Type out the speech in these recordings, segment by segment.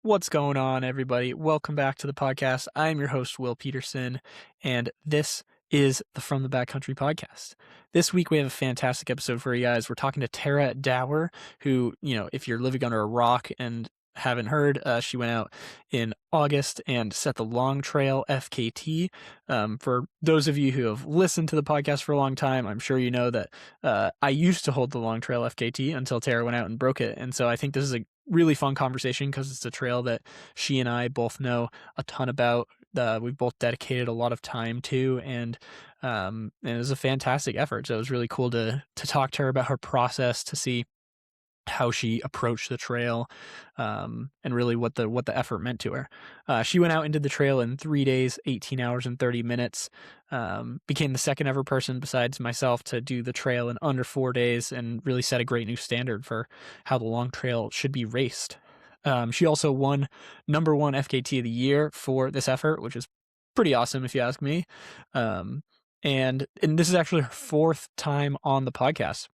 What's going on, everybody? Welcome back to the podcast. I'm your host, Will Peterson, and this is the From the Backcountry podcast. This week, we have a fantastic episode for you guys. We're talking to Tara Dower, who, if you're living under a rock and haven't heard, she went out in August and set the Long Trail FKT. For those of you who have listened to the podcast for a long time, I'm sure you know that I used to hold the Long Trail FKT until Tara went out and broke it. And so I think this is a really fun conversation because it's a trail that she and I both know a ton about. We've both dedicated a lot of time to, and it was a fantastic effort. So it was really cool to talk to her about her process, to see how she approached the trail, and really what the effort meant to her. She went out and did the trail in 3 days, 18 hours and 30 minutes, became the second ever person besides myself to do the trail in under 4 days, and really set a great new standard for how the long trail should be raced. She also won #1 FKT of the year for this effort, which is pretty awesome if you ask me. And this is actually her fourth time on the podcast.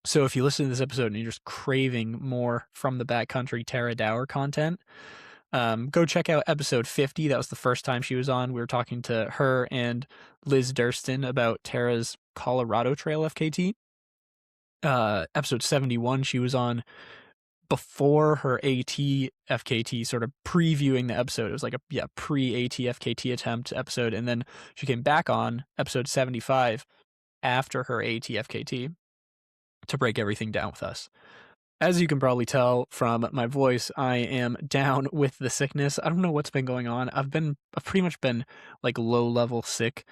So if you listen to this episode and you're just craving more From the Backcountry Tara Dower content, go check out episode 50. That was the first time she was on. We were talking to her and Liz Durston about Tara's Colorado Trail FKT. Episode 71, she was on before her AT FKT, sort of previewing the episode. It was like a pre-AT FKT attempt episode. And then she came back on episode 75 after her AT FKT to break everything down with us. As you can probably tell from my voice, I am down with the sickness. I don't know what's been going on. I've pretty much been like low level sick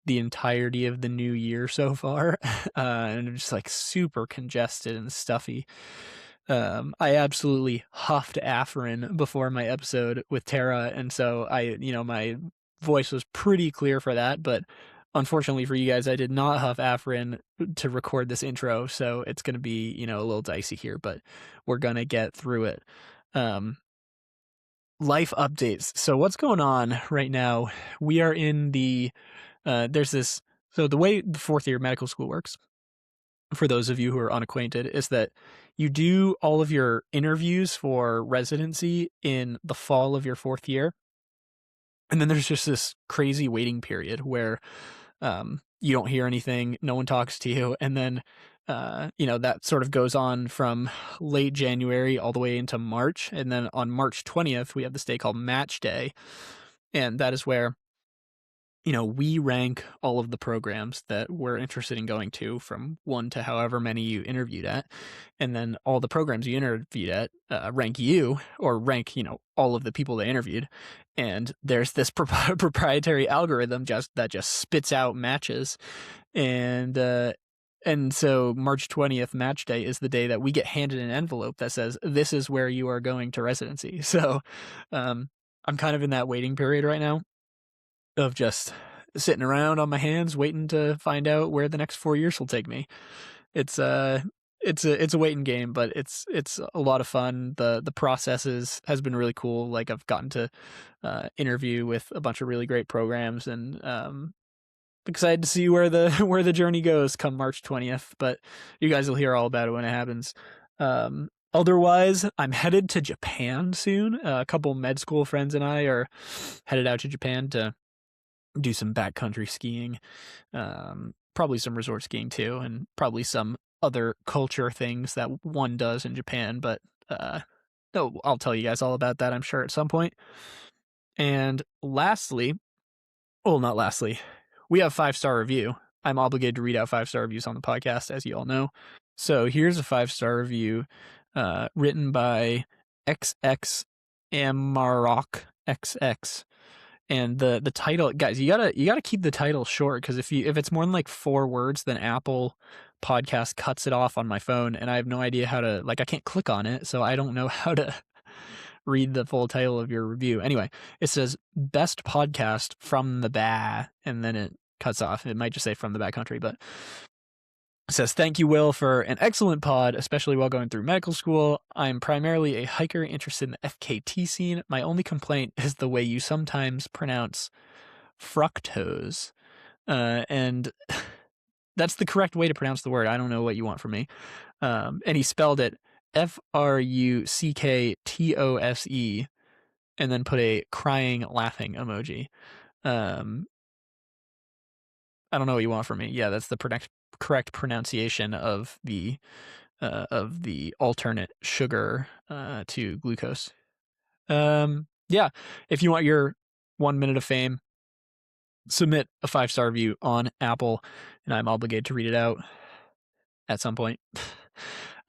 the entirety of the new year so far. And I'm just like super congested and stuffy. I absolutely huffed Afrin before my episode with Tara. And so my voice was pretty clear for that, but unfortunately for you guys, I did not huff Afrin to record this intro, so it's going to be, a little dicey here, but we're going to get through it. Life updates. So what's going on right now? We are in the the way the fourth year medical school works, for those of you who are unacquainted, is that you do all of your interviews for residency in the fall of your fourth year. And then there's just this crazy waiting period where you don't hear anything, no one talks to you, and then that sort of goes on from late January all the way into March, and then on March 20th we have this day called Match Day, and that is where we rank all of the programs that we're interested in going to from 1 to however many you interviewed at. And then all the programs you interviewed at rank you, or rank, all of the people they interviewed. And there's this proprietary algorithm that just spits out matches. And so March 20th, Match Day, is the day that we get handed an envelope that says, this is where you are going to residency. So I'm kind of in that waiting period right now, of just sitting around on my hands waiting to find out where the next 4 years will take me. It's a waiting game, but it's a lot of fun. The process has been really cool. Like, I've gotten to interview with a bunch of really great programs, and excited to see where the journey goes come March 20th, but you guys will hear all about it when it happens. Otherwise, I'm headed to Japan soon. A couple med school friends and I are headed out to Japan to do some backcountry skiing, probably some resort skiing too, and probably some other culture things that one does in Japan. But I'll tell you guys all about that, I'm sure, at some point. And lastly, not lastly, we have 5-star review. I'm obligated to read out 5-star reviews on the podcast, as you all know. So here's a 5-star review written by XX Amarok XX. And the title, guys, you gotta keep the title short, because if it's more than like 4 words, then Apple Podcast cuts it off on my phone, and I have no idea how to, I can't click on it, so I don't know how to read the full title of your review. Anyway, it says best podcast from the and then it cuts off. It might just say from the backcountry, but it says, thank you, Will, for an excellent pod, especially while going through medical school. I'm primarily a hiker interested in the FKT scene. My only complaint is the way you sometimes pronounce fructose. And that's the correct way to pronounce the word. I don't know what you want from me. And he spelled it FRUCKTOSE, and then put a crying, laughing emoji. I don't know what you want from me. Yeah, that's the correct pronunciation of the alternate sugar to glucose. Yeah, if you want your 1 minute of fame, submit a 5-star review on Apple, and I'm obligated to read it out at some point.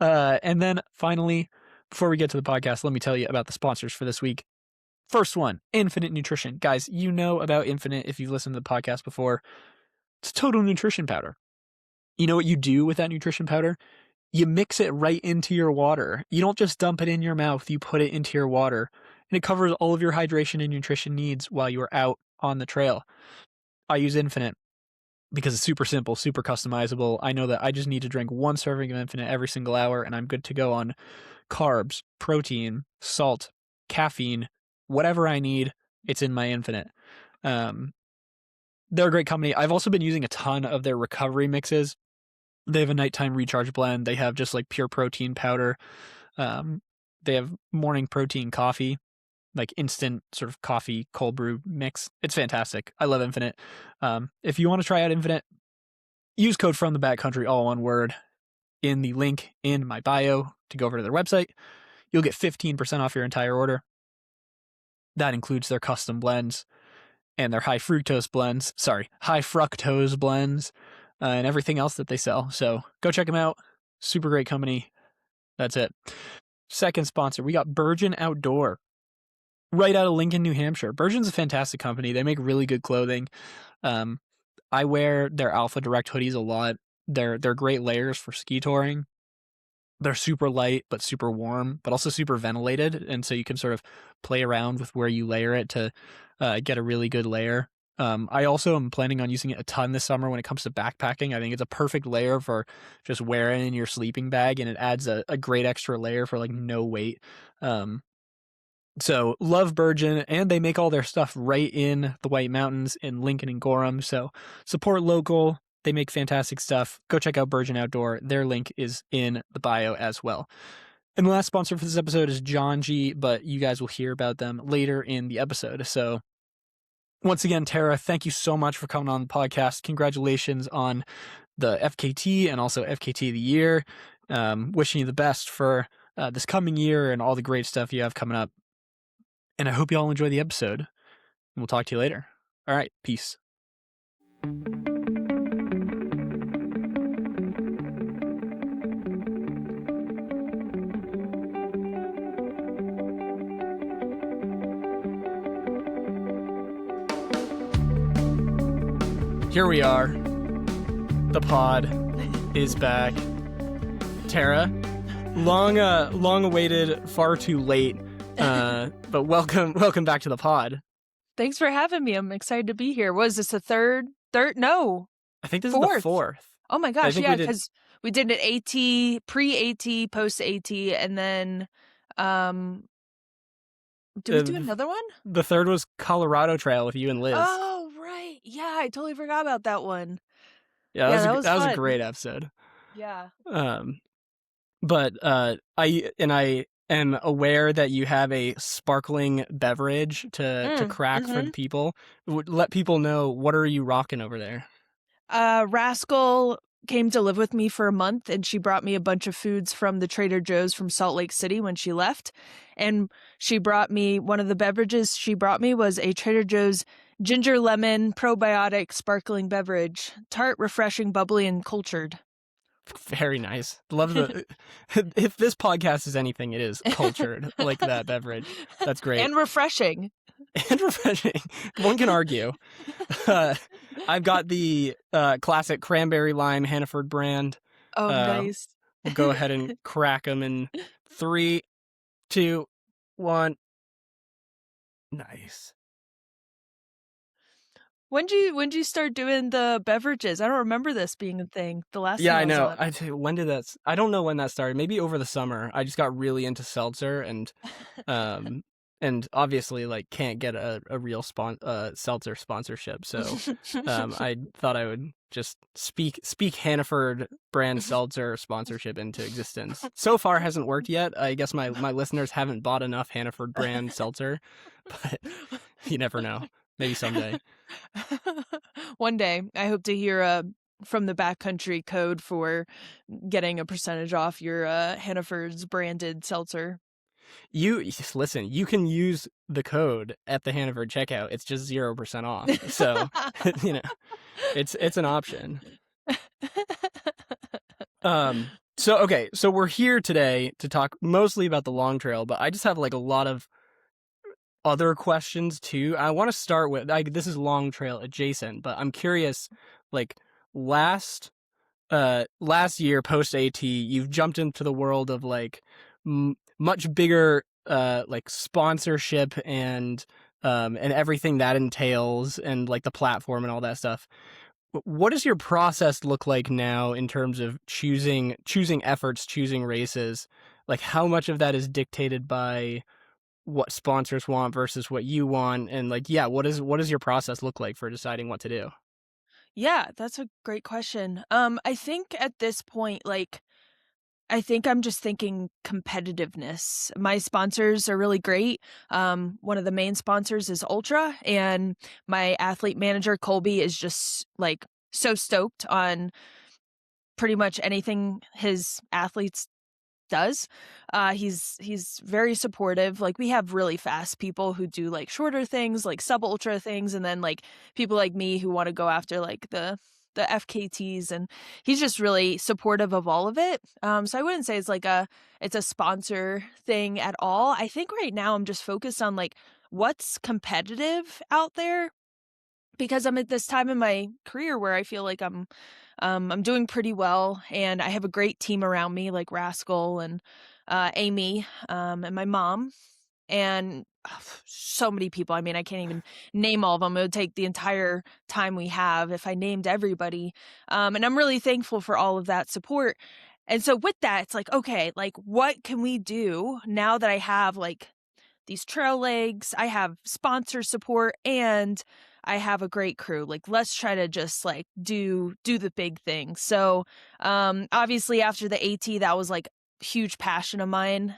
And then finally, before we get to the podcast, let me tell you about the sponsors for this week. First one, Infinite Nutrition. Guys, you know about Infinite if you've listened to the podcast before. It's total nutrition powder. You know what you do with that nutrition powder? You mix it right into your water. You don't just dump it in your mouth, you put it into your water. And it covers all of your hydration and nutrition needs while you are out on the trail. I use Infinite because it's super simple, super customizable. I know that I just need to drink 1 serving of Infinite every single hour, and I'm good to go on carbs, protein, salt, caffeine, whatever I need, it's in my Infinite. They're a great company. I've also been using a ton of their recovery mixes. They have a nighttime recharge blend. They have just like pure protein powder. They have morning protein coffee, like instant sort of coffee cold brew mix. It's fantastic. I love Infinite. If you want to try out Infinite, use code From the Backcountry, all one word, in the link in my bio to go over to their website. You'll get 15% off your entire order. That includes their custom blends and their high fructose blends, and everything else that they sell. So go check them out. Super great company. That's it. Second sponsor, we got Burgeon Outdoor, right out of Lincoln, New Hampshire. Burgeon's a fantastic company. They make really good clothing. I wear their Alpha Direct hoodies a lot. They're great layers for ski touring. They're super light, but super warm, but also super ventilated. And so you can sort of play around with where you layer it to get a really good layer. I also am planning on using it a ton this summer when it comes to backpacking. I think it's a perfect layer for just wearing in your sleeping bag, and it adds a great extra layer for like no weight. So love Burgeon, and they make all their stuff right in the White Mountains in Lincoln and Gorham. So support local. They make fantastic stuff. Go check out Burgeon Outdoor. Their link is in the bio as well. And the last sponsor for this episode is John G, but you guys will hear about them later in the episode. So once again, Tara, thank you so much for coming on the podcast. Congratulations on the FKT and also FKT of the year. Wishing you the best for this coming year and all the great stuff you have coming up. And I hope you all enjoy the episode. And we'll talk to you later. All right, peace. Here we are. The pod is back. Tara, long awaited, far too late, but welcome back to the pod. Thanks for having me. I'm excited to be here. Was this the third? No. I think this fourth. is the fourth. Oh my gosh, yeah, because we did an AT, pre-AT, post-AT, and then did we do another one? The third was Colorado Trail with you and Liz. Oh, right. Yeah, I totally forgot about that one. Yeah, that was a great episode. Yeah. But I am aware that you have a sparkling beverage to crack for the people. Let people know, what are you rocking over there? Rascal came to live with me for a month, and she brought me a bunch of foods from the Trader Joe's from Salt Lake City when she left. And she brought me, one of the beverages she brought me was a Trader Joe's ginger lemon probiotic sparkling beverage. Tart, refreshing, bubbly, and cultured. Very nice. Love the if this podcast is anything, it is cultured, like that beverage. That's great. And refreshing. One can argue. I've got the classic cranberry lime Hannaford brand. Oh, nice. We'll go ahead and crack them in 3, 2, 1. Nice. When did you start doing the beverages? I don't remember this being a thing. The last time I know. When did that? I don't know when that started. Maybe over the summer. I just got really into seltzer, and and obviously like can't get a real seltzer sponsorship. So I thought I would just speak Hannaford brand seltzer sponsorship into existence. So far hasn't worked yet. I guess my listeners haven't bought enough Hannaford brand seltzer, but you never know. Maybe someday. One day, I hope to hear from the backcountry code for getting a percentage off your Hannaford's branded seltzer. You listen, you can use the code at the Hannaford checkout. It's just 0% off. So, you know, it's an option. So okay, so we're here today to talk mostly about the long trail, but I just have like a lot of other questions too. I want to start with like this is long trail adjacent, but I'm curious like last last year post AT, you've jumped into the world of like much bigger like sponsorship and everything that entails and like the platform and all that stuff. What does your process look like now in terms of choosing efforts, choosing races? Like how much of that is dictated by what sponsors want versus what you want? And like, yeah, what does your process look like for deciding what to do? Yeah, that's a great question. I think at this point, like, I think I'm just thinking competitiveness. My sponsors are really great. One of the main sponsors is Ultra, and my athlete manager, Colby, is just like so stoked on pretty much anything his athletes does. He's very supportive. Like we have really fast people who do like shorter things, like sub ultra things, and then like people like me who want to go after like the FKTs, and he's just really supportive of all of it. So I wouldn't say it's a sponsor thing at all. I think right now I'm just focused on like what's competitive out there because I'm at this time in my career where I feel like I'm doing pretty well, and I have a great team around me, like Rascal and Amy, and my mom, and so many people. I mean, I can't even name all of them. It would take the entire time we have if I named everybody. And I'm really thankful for all of that support. And so with that, it's like, okay, like what can we do now that I have like these trail legs, I have sponsor support, and I have a great crew. Like let's try to just like do the big thing. So obviously after the AT, that was like huge passion of mine.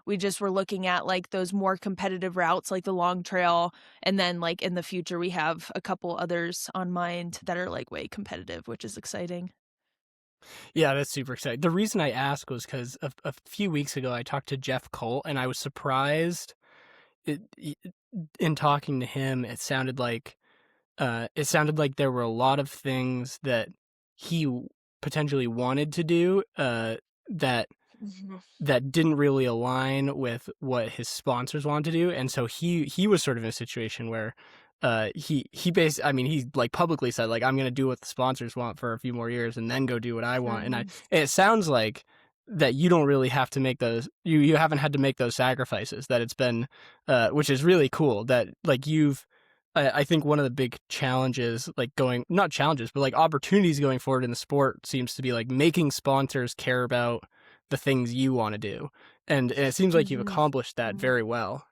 We just were looking at like those more competitive routes like the long trail, and then like in the future we have a couple others on mind that are like way competitive, which is exciting. Yeah, that's super exciting. The reason I asked was because a few weeks ago I talked to Jeff Colt, and I was surprised. In talking to him, it sounded like there were a lot of things that he potentially wanted to do that Mhm. that didn't really align with what his sponsors wanted to do, and so he was sort of in a situation where he basically, I mean, he like publicly said like I'm gonna do what the sponsors want for a few more years and then go do what I want, and Mhm. it sounds like that you don't really have to make those, you haven't had to make those sacrifices, that it's been which is really cool that like you've I think one of the big challenges, like going, not challenges, but like opportunities going forward in the sport seems to be like making sponsors care about the things you want to do. And it seems like you've Mhm. accomplished that Mhm. very well.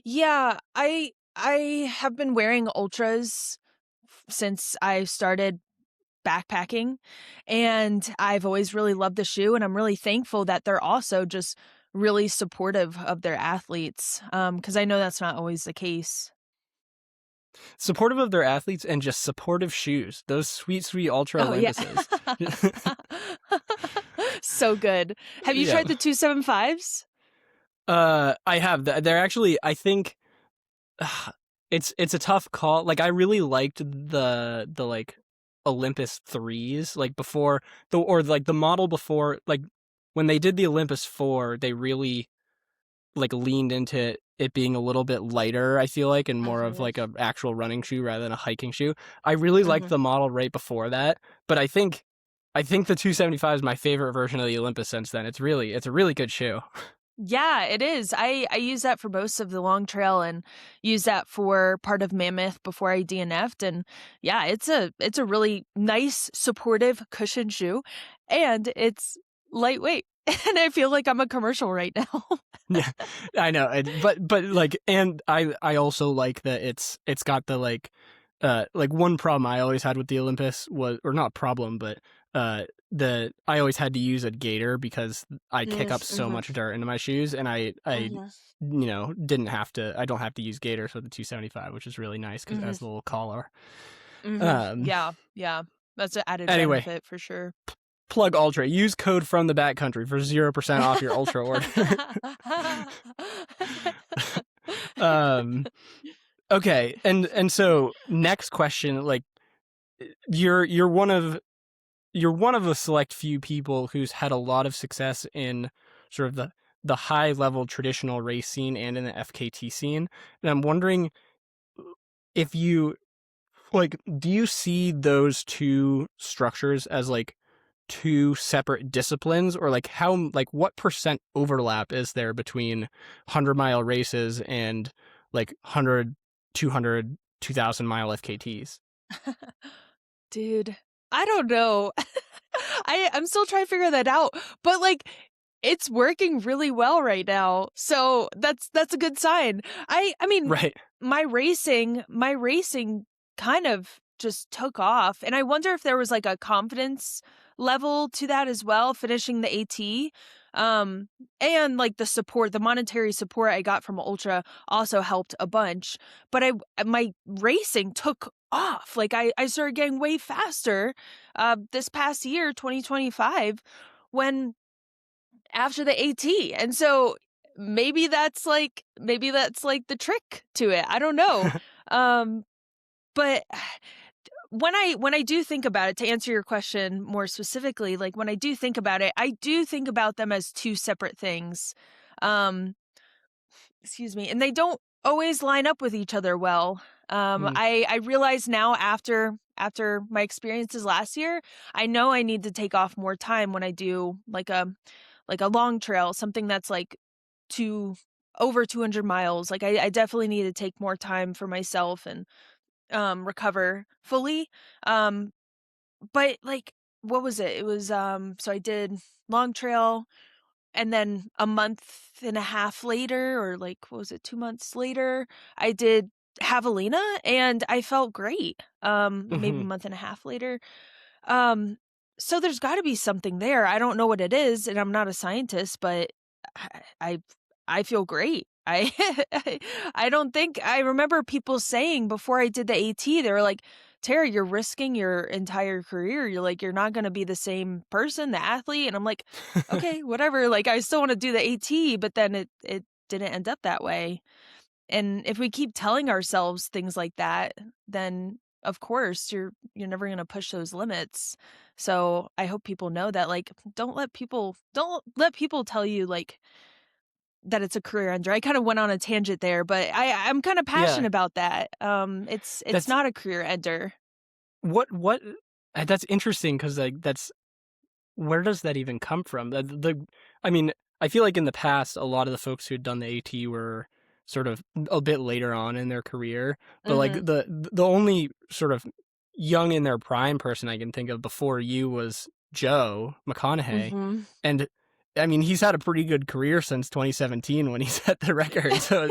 Yeah, I have been wearing ultras since I started backpacking, and I've always really loved the shoe, and I'm really thankful that they're also just really supportive of their athletes, because I know that's not always the case. Supportive of their athletes and just supportive shoes. Those sweet, sweet Ultra Oh, yeah. Olympuses. So good. Have you Yeah. tried the 275s? I have. They're actually, I think, it's a tough call. Like I really liked the like Olympus 3s, like before the, or like the model before, like when they did the Olympus 4, they really like leaned into it being a little bit lighter, I feel like, and more of Mhm, like a actual running shoe rather than a hiking shoe. I really liked mhm. the model right before that, but I think the 275 is my favorite version of the Olympus since then. It's a really good shoe. Yeah, it is. I use that for most of the long trail and use that for part of Mammoth before I DNF'd, and yeah, it's a really nice, supportive cushion shoe, and it's lightweight. And I feel like I'm a commercial right now. Yeah, I know, but like, and I also like that it's got the like one problem I always had with the Olympus was, or not problem, but the I always had to use a gaiter because I kick up so Mhm, much dirt into my shoes, and I mhm, didn't have to, I don't have to use gaiters with the 275, which is really nice because it mhm, has the little collar. mhm. Um, Yeah, yeah. That's an added anyway, benefit for sure. plug Ultra. Use code from the backcountry for 0% off your Ultra order. um, okay, and so next question, like you're one of a select few people who's had a lot of success in sort of the high level traditional race scene and in the FKT scene. And I'm wondering if you like, do you see those two structures as like two separate disciplines, or like how, like what percent overlap is there between 100-mile races and like 100, 200, 2,000-mile FKTs? Dude, I don't know. I'm still trying to figure that out, but, like, it's working really well right now, so that's a good sign. I mean, Right. my racing kind of just took off, and I wonder if there was, like, a confidence level to that as well, finishing the AT, um, and, like, the monetary support I got from Ultra also helped a bunch, but my racing took off, like, I started getting way faster, this past year, 2025, when after the AT. And so maybe that's like the trick to it. I don't know. Um, but when I do think about it, to answer your question more specifically, like when I do think about it, I do think about them as two separate things. Um, Excuse me, and they don't always line up with each other well. Mm. I realize now after my experiences last year, I know I need to take off more time when I do like a long trail, something that's like two over 200 miles. Like I definitely need to take more time for myself and recover fully. Um, but like what was it? It was so I did long trail, and then a month and a half later, or like, what was it, 2 months later, I did javelina, and I felt great, maybe a Hmm. month and a half later. Um, so there's gotta be something there. I don't know what it is, and I'm not a scientist, but I I I feel great. I don't think I remember people saying before I did the AT, they were like, "Tara, you're risking your entire career. You're like, you're not gonna be the same person, the athlete." And I'm like, "Okay, whatever." Like, I still wanna do the AT, but then it didn't end up that way. And if we keep telling ourselves things like that, then of course you're never going to push those limits. So I hope people know that, like, don't let people tell you like that it's a career ender. I kind of went on a tangent there, but I'm kind of Yeah, passionate about that. It's that's not a career ender. what that's interesting because like that's, where does that even come from? I mean, I feel like in the past, a lot of the folks who had done the AT were sort of a bit later on in their career, but like Mhm. the only sort of young in their prime person I can think of before you was Joe McConaughey, Mhm. and I mean he's had a pretty good career since 2017 when he set the record. So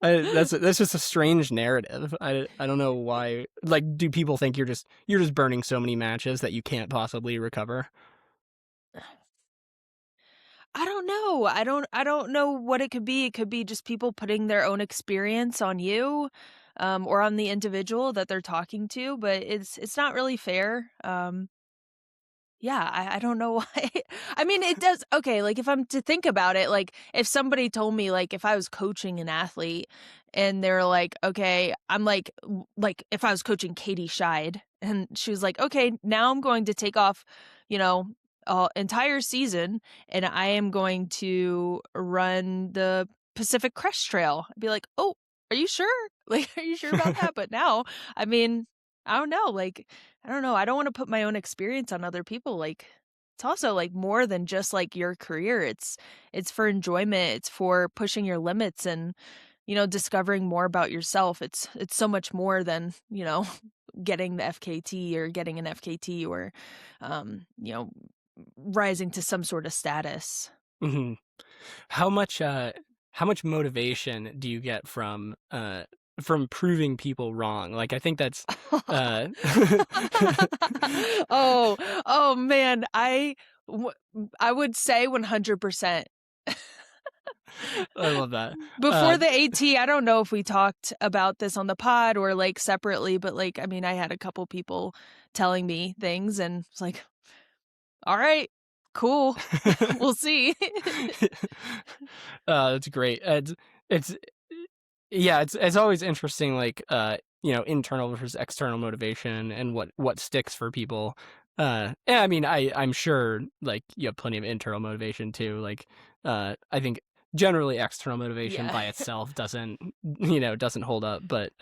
that's just a strange narrative. I don't know why. Like, do people think you're just burning so many matches that you can't possibly recover? I don't know. I don't know what it could be. It could be just people putting their own experience on you, or on the individual that they're talking to, but it's not really fair. Yeah, I don't know why. I mean, it does okay, like, if I'm to think about it, like, if somebody told me, like, if I was coaching an athlete and they're like, "Okay," I'm like, if I was coaching Katie Scheid and she was like, "Okay, now I'm going to take off, you know, entire season, and I am going to run the Pacific Crest Trail." I'd be like, "Oh, are you sure? Like, are you sure about that?" But now, I mean, I don't know, like, I don't know, I don't wanna put my own experience on other people, like, it's also, like, more than just, like, your career, it's for enjoyment, it's for pushing your limits and, discovering more about yourself, it's so much more than, getting the FKT or getting an FKT or, um, you know, rising to some sort of status. Mhm. How much how much motivation do you get from proving people wrong? Like I think that's uh Oh, oh man, w I would say 100%. I love that. Uh Before the AT, I don't know if we talked about this on the pod or, like, separately, but, like, I mean, I had a couple people telling me things and it's like, "Alright, cool. We'll see." That's great. It's yeah, it's always interesting, like internal versus external motivation and what sticks for people. Yeah, I mean, I'm sure like you have plenty of internal motivation too. Like, I think generally external motivation Yeah. by itself doesn't doesn't hold up, but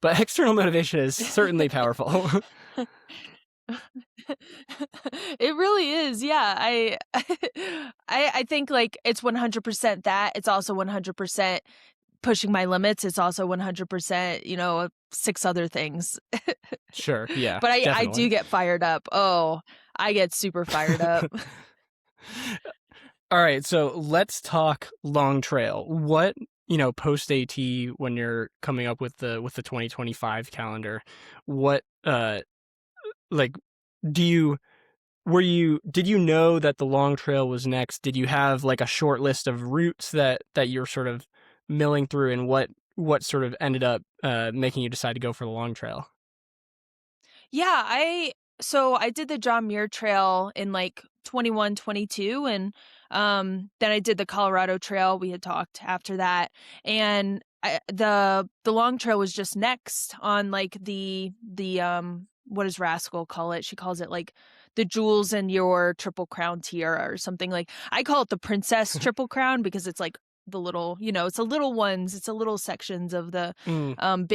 external motivation is certainly powerful. It really is, yeah, I think, like, it's 100% that, it's also 100% pushing my limits, it's also 100%, 6 other things. Sure, yeah, But I do definitely. get fired up. Oh, I get super fired up. All right, so let's talk long trail. What, post AT when you're coming up with the 2025 calendar, what like do you did you know that the long trail was next? Did you have like a short list of routes that you're sort of milling through, and what sort of ended up making you decide to go for the long trail? Yeah, so I did the John Muir Trail in, like, 21, 22, and, then I did the Colorado Trail, we had talked after that, and the long trail was just next on, like, what does Rascal call it? She calls it, like, the jewels in your Triple Crown tiara or something, like I call it the Princess Triple Crown because it's, like, the little it's the little ones, it's the little sections of the, Mm.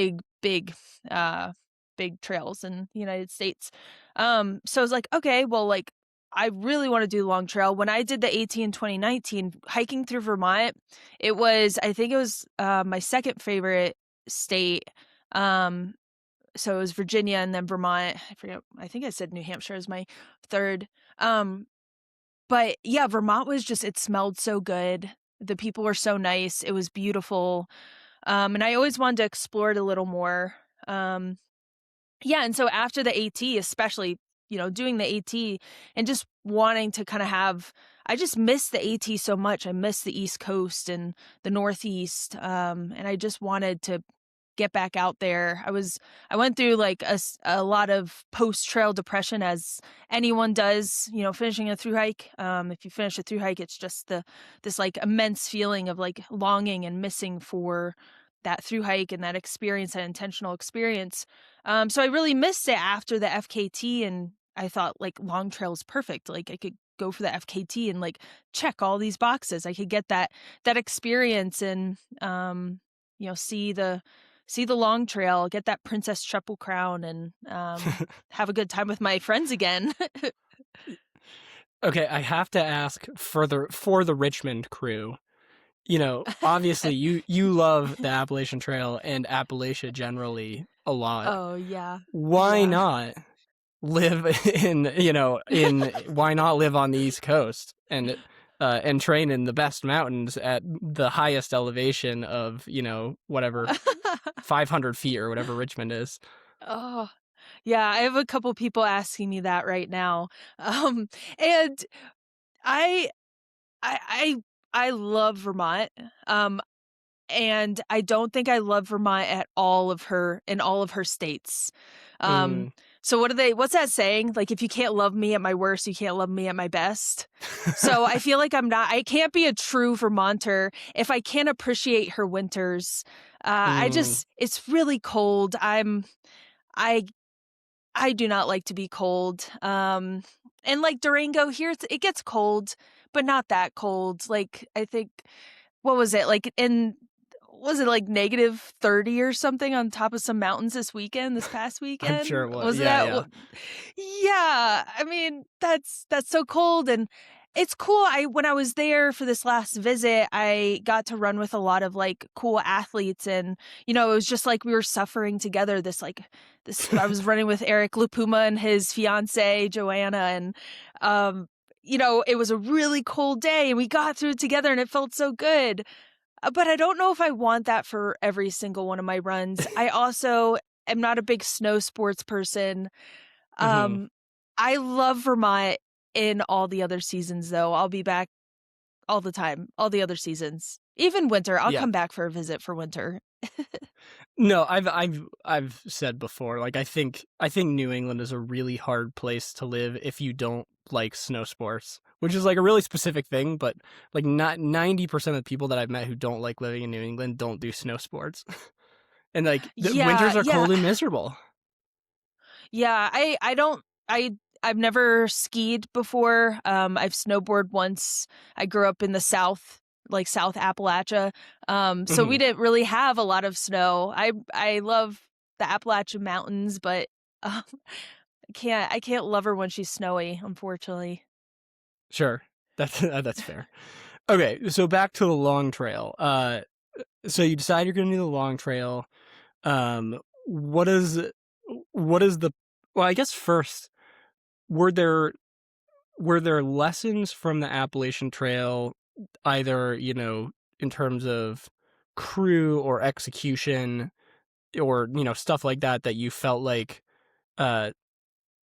big, uh big trails in the United States. So I was like, okay, well, like, I really want to do long trail. When I did the AT in 2019, hiking through Vermont, I think it was my second favorite state. Um, so it was Virginia and then Vermont. I forget. I think I said New Hampshire is my third. Um, but yeah, Vermont was just, it smelled so good. The people were so nice. It was beautiful. And I always wanted to explore it a little more. Um, yeah, and so after the AT, especially, doing the AT and just wanting to kind of I just miss the AT so much. I miss the East Coast and the Northeast. And I just wanted to get back out there. I went through like a lot of post-trail depression as anyone does, finishing a through hike. If you finish a through hike, it's just this like immense feeling of like longing and missing for that through hike and that experience, that intentional experience. So I really missed it after the FKT, and I thought like long trail is perfect. Like I could go for the FKT and like check all these boxes. I could get that experience and see the long trail, get that Princess Triple Crown, and have a good time with my friends again. Okay, I have to ask for the Richmond crew. Obviously you love the Appalachian Trail and Appalachia generally a lot. Oh yeah, Why yeah. not live in why not live on the East Coast and train in the best mountains at the highest elevation of, whatever 500 feet or whatever Richmond is. Oh, yeah, I have a couple people asking me that right now. Um, and I I I I love Vermont. Um, and I don't think I love Vermont at all of her states. Um, Mm. so what's that saying? Like, if you can't love me at my worst, you can't love me at my best. So I feel like I can't be a true Vermonter if I can't appreciate her winters. Mm. It's really cold. I I do not like to be cold. And like Durango here, it gets cold, but not that cold. Like I think, what was it like was it like negative 30 or something on top of some mountains this past I'm sure weekend? it was. Was Yeah, that yeah. Yeah, I mean, that's so cold and it's cool. When I was there for this last visit, I got to run with a lot of like cool athletes and it was just like we were suffering together this I was running with Eric Lupuma and his fiance Joanna and it was a really cold day and we got through it together and it felt so good. But I don't know if I want that for every single one of my runs. I also am not a big snow sports person. Mhm. Um, I love Vermont in all the other seasons, though. I'll be back all the time, all the other seasons. Even winter, I'll Yeah. come back for a visit for winter. No, I've said before, like, I think New England is a really hard place to live if you don't like snow sports, which is, like, a really specific thing, but, like, not 90% of the people that I've met who don't like living in New England don't do snow sports. And, like, the Yeah, winters are yeah. cold and miserable. Yeah, I don't I've never skied before. I've snowboarded once. I grew up in the South, like South Appalachia. So we Mhm. didn't really have a lot of snow. I love the Appalachian Mountains, but I can't love her when she's snowy, unfortunately. Sure. That's that's fair. Okay, so back to the long trail. So you decide you're gonna do the long trail. Um, what is what is the well, I guess first, were there were there lessons from the Appalachian Trail, either, in terms of crew or execution or, stuff like that that you felt like uh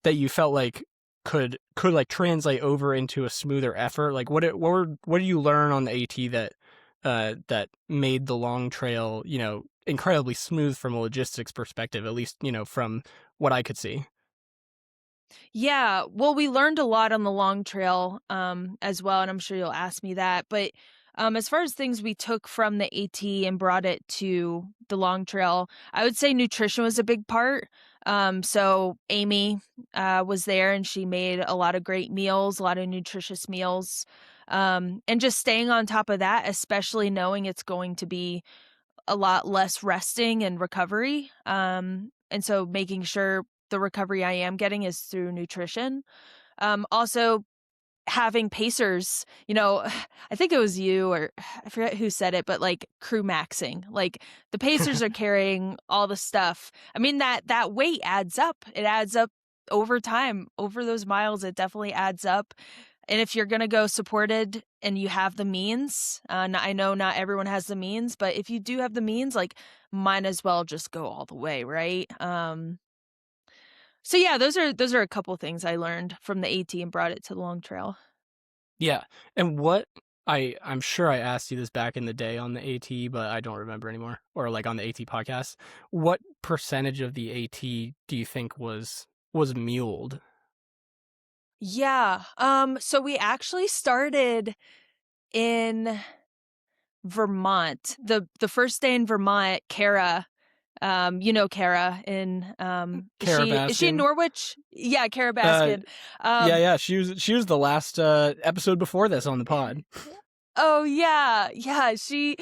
that you felt like could like translate over into a smoother effort? Like what did you learn on the AT that made the long trail, incredibly smooth from a logistics perspective, at least, from what I could see. Yeah, well, we learned a lot on the long trail, as well, and I'm sure you'll ask me that. But as far as things we took from the AT and brought it to the long trail, I would say nutrition was a big part. So Amy was there, and she made a lot of great meals, a lot of nutritious meals, and just staying on top of that, especially knowing it's going to be a lot less resting and recovery. And so making sure the recovery I am getting is through nutrition. Also having pacers, I think it was you or I forget who said it, but like crew maxing. Like the pacers are carrying all the stuff. I mean that weight adds up. It adds up over time, over those miles, it definitely adds up. And if you're going to go supported and you have the means, I know not everyone has the means, but if you do have the means, like might as well just go all the way, right? So yeah, those are a couple things I learned from the AT and brought it to the long trail. Yeah. And I'm sure I asked you this back in the day on the AT, but I don't remember anymore. Or like on the AT podcast. What percentage of the AT do you think was muled? Yeah. So we actually started in Vermont. The first day in Vermont, Kara, Kara in is she in Carabaskin. Norwich? Yeah, Kara Uh Baskin. yeah, Um yeah. She was the last episode before this on the pod. Oh yeah. Yeah, she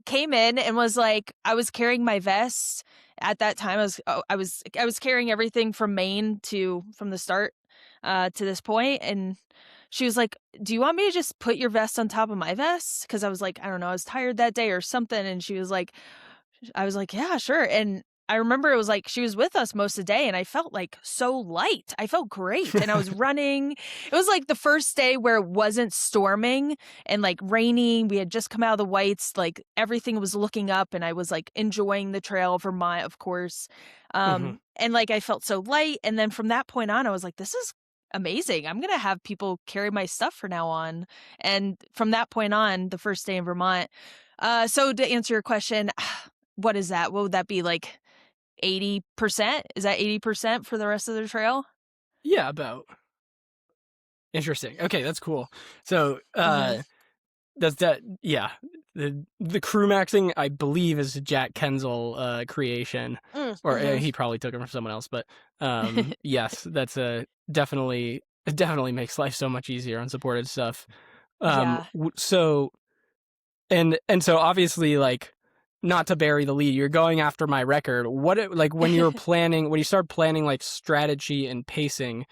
came in and was like I was carrying my vest at that time. I was carrying everything from Maine to from the start to this point, and she was like, "Do you want me to just put your vest on top of my vest?" Cuz I was like, I don't know, I was tired that day or something, and she was like I was like, "Yeah, sure." And I remember it was like she was with us most of the day and I felt like so light. I felt great and I was running. It was like the first day where it wasn't storming and like raining. We had just come out of the whites, like everything was looking up and I was like enjoying the trail of Vermont, of course. Hmm. And like I felt so light and then from that point on I was like this is amazing. I'm going to have people carry my stuff from now on. And from that point on, the first day in Vermont, so to answer your question, what is that? What would that be like 80%? Is that 80% for the rest of the trail? Yeah, about. Interesting. Okay, that's cool. So, Mhm. that's that. Yeah, the crew maxing, I believe, is a Jack Kenzel creation, or Mhm. he probably took it from someone else. But yes, that's a definitely it definitely makes life so much easier on supported stuff. Yeah. So and so obviously, like, not to bury the lead, you're going after my record. Like when you start planning like strategy and pacing,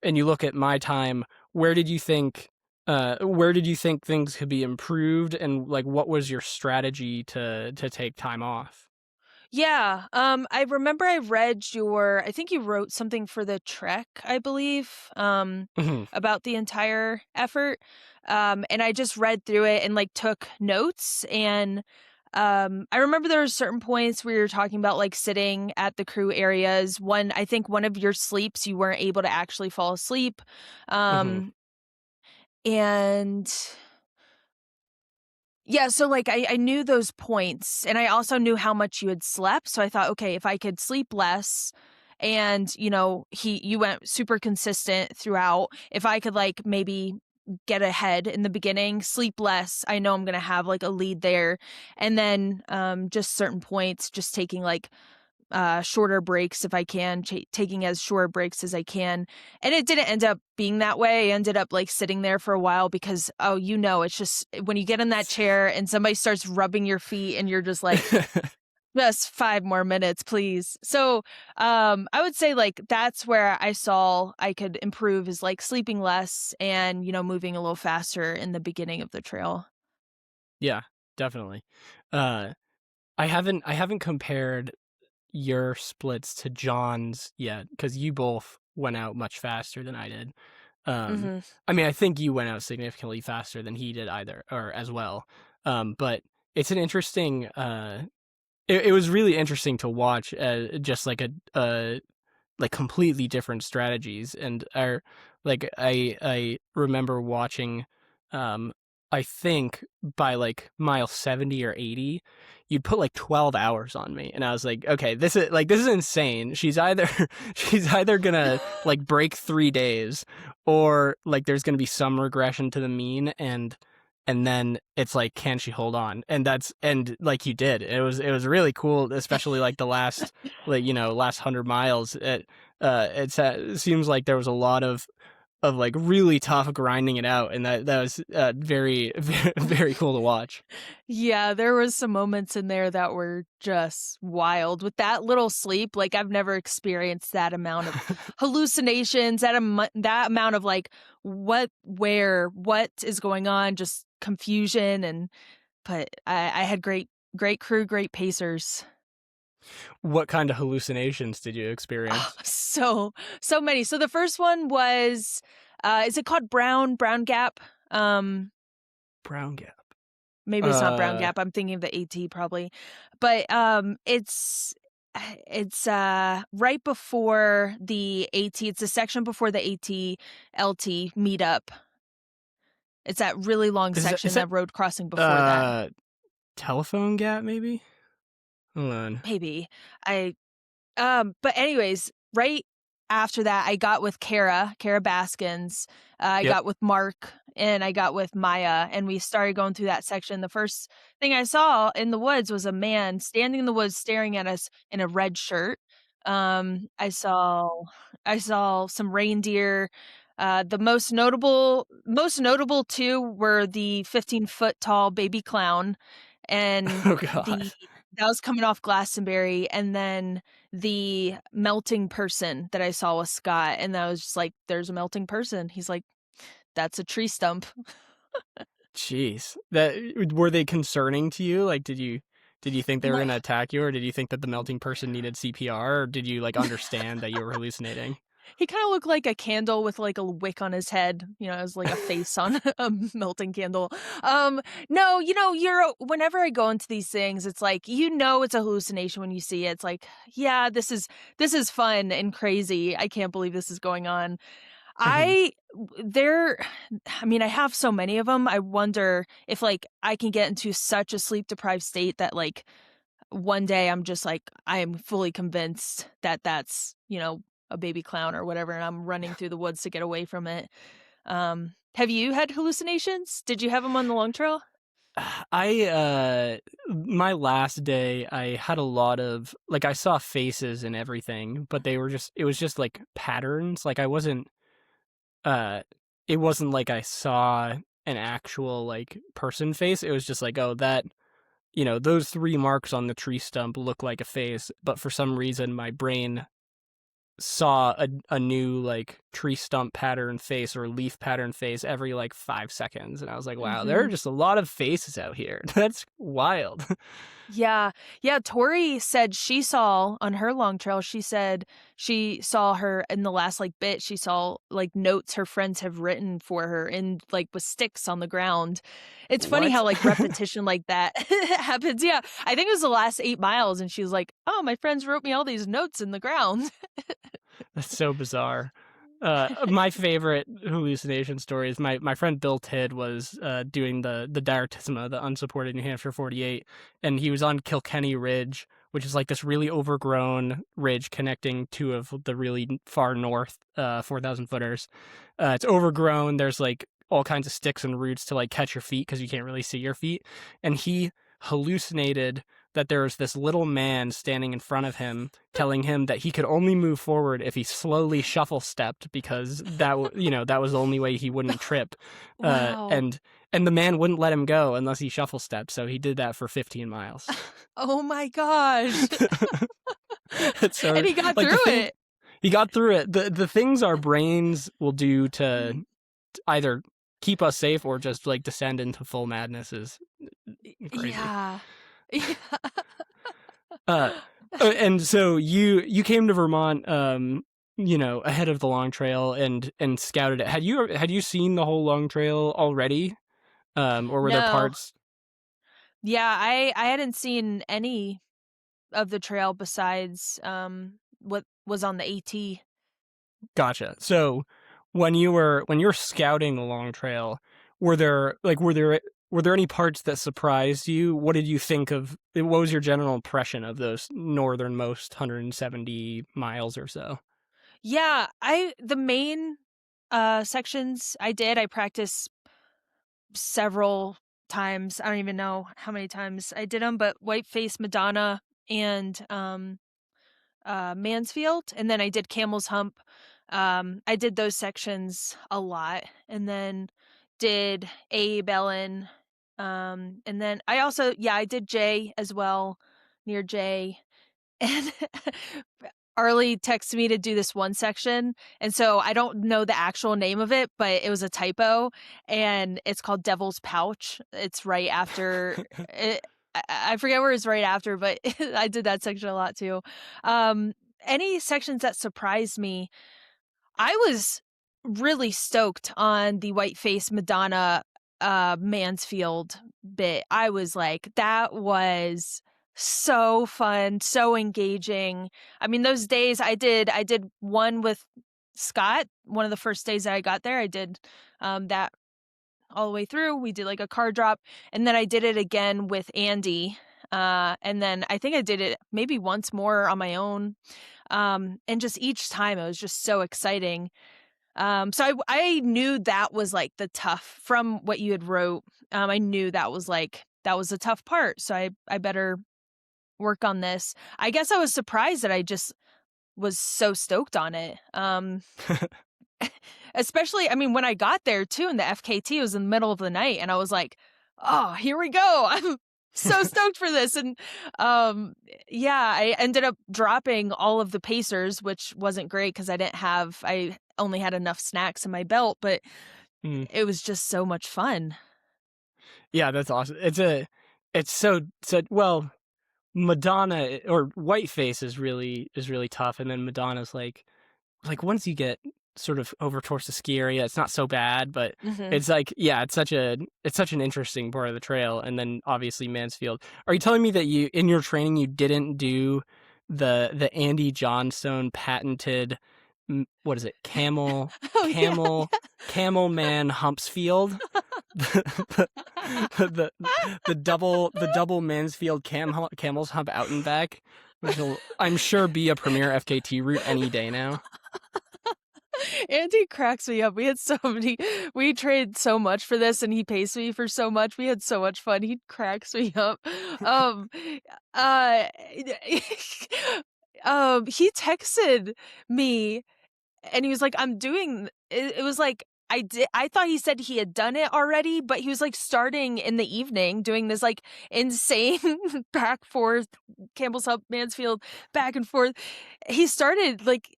and you look at my time, where did you think where did you think things could be improved, and like what was your strategy to take time off? Yeah, I remember I read I think you wrote something for the Trek, I believe, Mhm, about the entire effort, and I just read through it and, like, took notes, and, I remember there were certain points where you're talking about, like, sitting at the crew areas. I think one of your sleeps, you weren't able to actually fall asleep, mhm. um, and yeah, so, like, I knew those points, and I also knew how much you had slept, so I thought, "Okay, if I could sleep less," and, you went super consistent throughout. If I could, like, maybe get ahead in the beginning, sleep less, I know I'm gonna have, like, a lead there, and then, just certain points, just taking, like, shorter breaks if I can, taking as short breaks as I can. And it didn't end up being that way. I ended up like sitting there for a while because, oh, it's just when you get in that chair and somebody starts rubbing your feet and you're just like, just 5 more minutes, please. So I would say like that's where I saw I could improve is like sleeping less and, moving a little faster in the beginning of the trail. Yeah, definitely. Uh, I haven't compared your splits to John's yet because you both went out much faster than I did. Um, Hmm. I mean, I think you went out significantly faster than he did either, or as well. But it's an interesting. It was really interesting to watch, just like a like completely different strategies and are like I remember watching um I think by like mile 70 or 80 you'd put like 12 hours on me and I was like, okay, this is insane. She's either gonna like break 3 days or like there's gonna be some regression to the mean and then it's like, can she hold on? And like you did, it was really cool, especially like the last, like, last 100 miles. It seems like there was a lot of like really tough grinding it out, and that was very very very cool to watch. Yeah, there was some moments in there that were just wild. With that little sleep, like I've never experienced that amount of hallucinations, that amount of like what is going on, just confusion but I had great crew, great pacers. What kind of hallucinations did you Oh, experience? so many. So the first one was is it called Brown Gap? Um Brown Gap. Maybe it's not Brown Uh, Gap, I'm thinking of the AT probably. But, it's right before the AT, it's a section before the AT-LT meetup. It's that really long is section, that that road crossing before that. uh Telephone Gap maybe? Hold on. Maybe. I but anyways, right after that, I got with Kara Baskins, I Yep. got with Mark, and I got with Maya, and we started going through that section. The first thing I saw in the woods was a man standing in the woods staring at us in a red shirt. I saw some reindeer. The most notable 2 were the 15-foot tall baby clown, and Oh god. the that was coming off Glastonbury, and then the melting person that I saw was Scott, and I was just like, "There's a melting person." He's like, "That's a tree stump." Jeez. That were they concerning to you? Like, did you think they were My gonna attack you, or did you think that the melting person needed CPR, or did you like understand that you were hallucinating? He kinda looked like a candle with, like, a wick on his head, it was like a face on a melting candle. Um, no, whenever I go into these things, it's like, it's a hallucination when you see it. It's like, "Yeah, this is fun and crazy. I can't believe this is going on." Mhm. I there I mean, I have so many of them. I wonder if, like, I can get into such a sleep deprived state that, like, one day I'm just like, I am fully convinced that that's, a baby clown or whatever, and I'm running through the woods to get away from it. Have you had hallucinations? Did you have them on the long trail? My last day, I had a lot of like I saw faces and everything, but it was just like patterns. Like uh it wasn't like I saw an actual like person face. It was just like, oh, those 3 marks on the tree stump look like a face, but for some reason my brain saw a new like tree stump pattern face or leaf pattern face every like 5 seconds. And I was like, wow, there are Mhm. just a lot of faces out here. That's wild. Yeah. Yeah, Tori said she saw on her long trail, she said she saw her in the last, like, bit, she saw, like, notes her friends have written for her and, like, with sticks on the ground. It's funny What? how, like, repetition like that happens. Yeah, I think it was the last 8 miles, and she was like, "Oh, my friends wrote me all these notes in the ground." That's so bizarre. My favorite hallucination story is my friend Bill Tidd was doing the Diartissima, the unsupported New Hampshire 48, and he was on Kilkenny Ridge, which is like this really overgrown ridge connecting two of the really far north 4,000 footers. It's overgrown. There's like all kinds of sticks and roots to like catch your feet because you can't really see your feet, and he hallucinated that there was this little man standing in front of him telling him that he could only move forward if he slowly shuffle stepped because that was the only way he wouldn't trip. uh Wow. and and the man wouldn't let him go unless he shuffle stepped, so he did that for 15 miles. Oh my gosh. It's so And he got like the through thing it. he got through it. The things our brains will do to either keep us safe or just like descend into full madness is crazy. Yeah. Yeah. Uh, and so you came to Vermont, ahead of the Long Trail and scouted it. Had you seen the whole Long Trail already, or were there No. parts? Yeah, I hadn't seen any of the trail besides, what was on the AT. Gotcha. So when you were scouting the Long Trail, were there any parts that surprised you? What did you think of? What was your general impression of those northernmost 170 miles or so? Yeah, the main, sections I practiced several times. I don't even know how many times I did them, but Whiteface, Madonna, and, Mansfield, and then I did Camel's Hump. I did those sections a lot, and then did Abe, Ellen, and then I also yeah, I did J as well, near J, and Arlie texted me to do this one section, and so I don't know the actual name of it, but it was a typo, and it's called Devil's Pouch. It's right after it I forget where it's right after, but I did that section a lot too. Um, any sections that surprised me, I was really stoked on the Whiteface Madonna, Mansfield bit. I was like, "That was so fun, so engaging." I mean, those days I did one with Scott, one of the first days that I got there, I did, that all the way through. We did, like, a card drop, and then I did it again with Andy, and then I think I did it maybe once more on my own, and just each time it was just so exciting. So I knew that was, like, the tough from what you had wrote, I knew that was, like that was the tough part, so I better work on this. I guess I was surprised that I just was so stoked on it, especially I mean, when I got there too in the FKT, it was in the middle of the night, and I was like, "Oh, here we go. I'm so stoked for this," and, yeah, I ended up dropping all of the pacers, which wasn't great because I only had enough snacks in my belt, but Mm. it was just so much fun. Yeah, that's awesome. It's so well, Madonna or Whiteface is really tough, and then Madonna's like once you get sort of over towards the ski area, it's not so bad, but Mhm. it's like yeah, it's such an interesting part of the trail, and then obviously Mansfield. Are you telling me that you in your training you didn't do the Andy Johnstone patented what is it? Oh, yeah, Camel Camel Man Humpsfield? the, the the double Mansfield Camel's Hump out and back, which will I'm sure be a premier FKT route any day now. Andy cracks me up. We trade so much for this, and he pays me for so much. We had so much fun. He cracks me up. Um, uh, he texted me and he was like, "I'm doing." It was like I thought he said he had done it already, but he was like starting in the evening, doing this like insane back forth Campbell's Hump Mansfield back and forth. He started like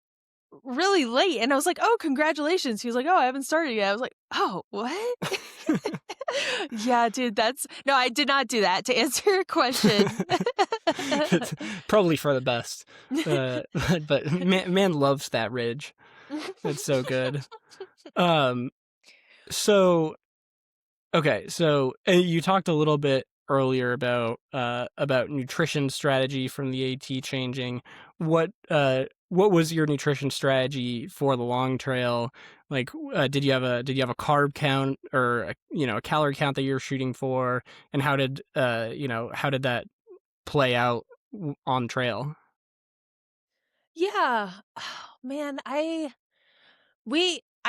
really late, and I was like, "Oh, congratulations." He was like, "Oh, I haven't started yet." I was like, "Oh, what?" Yeah, dude, that's no, I did not do that, to answer your question. It's probably for the best. But man loves that ridge. It's so good. Um, so okay, so you talked a little bit earlier about nutrition strategy from the AT changing. What was your nutrition strategy for the long trail? Like, did you have a carb count or a calorie count that you were shooting for? And how did that play out on trail? Yeah. Oh, man, I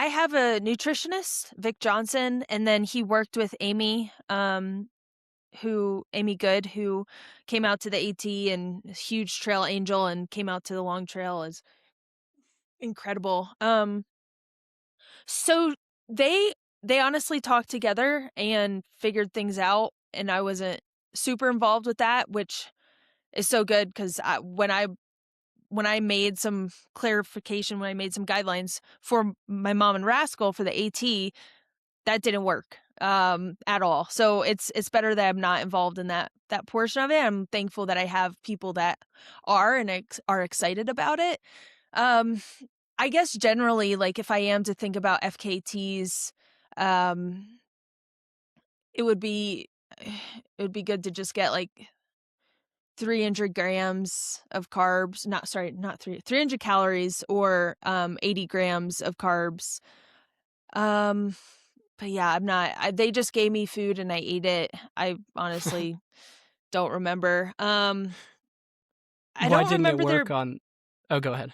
have a nutritionist, Vic Johnson, and then he worked with Amy, who Amy Good, who came out to the AT and is a huge trail angel and came out to the long trail, is incredible. So they they honestly talked together and figured things out, and I wasn't super involved with that, which is so good because when I made some clarification, when I made some guidelines for my mom and Rascal for the AT, that didn't work at all. So it's better that I'm not involved in that portion of it. I'm thankful that I have people that are and are excited about it. Um I guess generally, like, if I am to think about FKTs, um it would be it would be good to just get like 300 grams of carbs, not sorry, not 300 calories or 80 grams of carbs. Um but yeah, they just gave me food and I ate it. I honestly don't remember. I Why don't didn't it remember their work on? Oh, go ahead.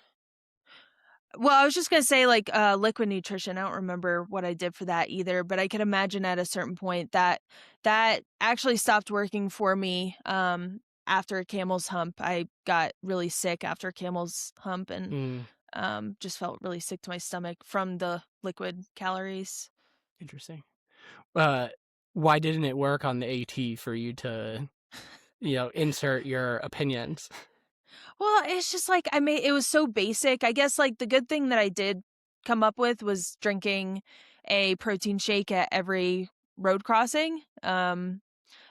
well, I was just gonna say, like, liquid nutrition. I don't remember what I did for that either, but I could imagine at a certain point that that actually stopped working for me. After a camel's hump, I got really sick after a camel's hump, and Mm, just felt really sick to my stomach from the liquid calories. interesting. Uh, why didn't it work on the AT for you to insert your opinions? Well, it's just like it was so basic. I guess like the good thing that I did come up with was drinking a protein shake at every road crossing.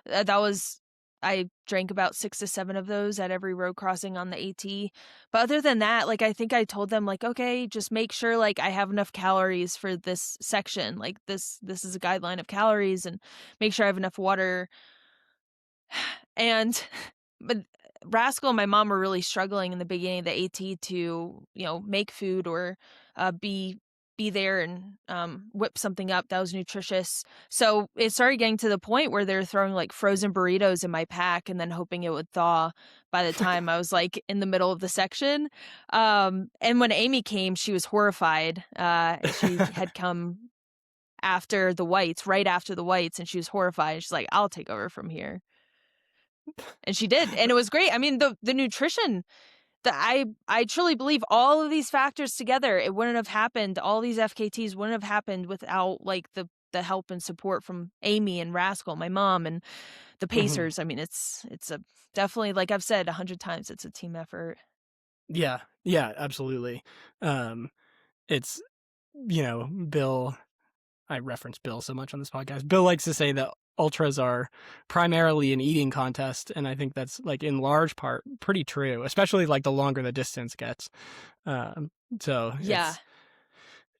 That was I drank about 6 to 7 of those at every road crossing on the AT. But other than that, like, I think I told them, like, "Okay, just make sure, like, I have enough calories for this section. Like, this is a guideline of calories and make sure I have enough water." And but Rascal and my mom were really struggling in the beginning of the AT to, make food or, be there and, whip something up that was nutritious. So it started getting to the point where they're throwing, like, frozen burritos in my pack and then hoping it would thaw by the time I was, like, in the middle of the section. And when Amy came, she was horrified. She had come after the whites, right after the whites, and she was horrified. She's like, "I'll take over from here." And she did, and it was great. I mean, the nutrition, I truly believe all of these factors together, it wouldn't have happened. All these FKTs wouldn't have happened without like the help and support from Amy and Rascal, my mom, and the Mhm. Pacers. I mean, it's a definitely, like I've said 100 times, it's a team effort. Yeah, yeah, absolutely. Um, it's Bill. I reference Bill so much on this podcast. Bill likes to say that ultras are primarily an eating contest, and I think that's like in large part pretty true, especially like the longer the distance gets. Um, so Yeah.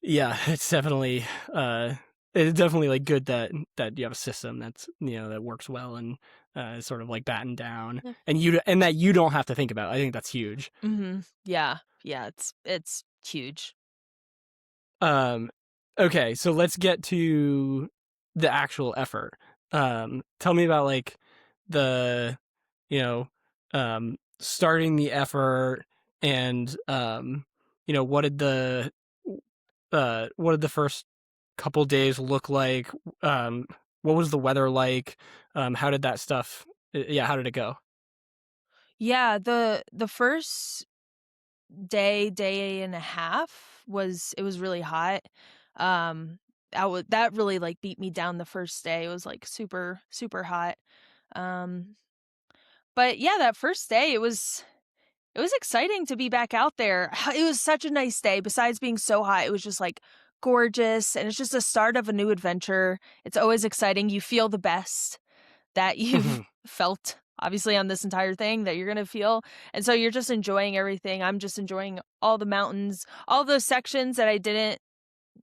it's definitely uh, it's definitely like good that you have a system that's that works well and is sort of like battened down, Yeah. and that you don't have to think about. I think that's huge. Yeah. Yeah. It's huge. Um, okay, so let's get to the actual effort. Tell me about like the, you know, starting the effort and what did the first couple days look like? What was the weather like? How did that stuff? Yeah, how did it go? Yeah. The first day and a half was it was really hot. That really like beat me down the first day. It was like super super hot. Um but yeah, that first day it was exciting to be back out there. It was such a nice day. Besides being so hot, it was just like gorgeous, and it's just the start of a new adventure. It's always exciting. You feel the best that you've Mhm. felt obviously on this entire thing that you're going to feel. And so you're just enjoying everything. I'm just enjoying all the mountains, all those sections that I didn't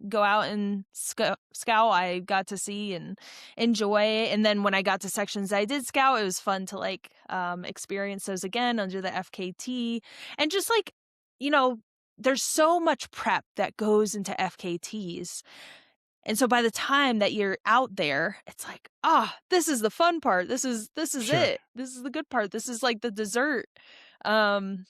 go out and scout, I got to see and enjoy. And then when I got to sections I did scout, it was fun to like experience those again under the FKT. And just like, you know, there's so much prep that goes into FKTs. And so by the time that you're out there, it's like, ah, this is the fun part. This is Sure. it. This is the good part. This is like the dessert. Um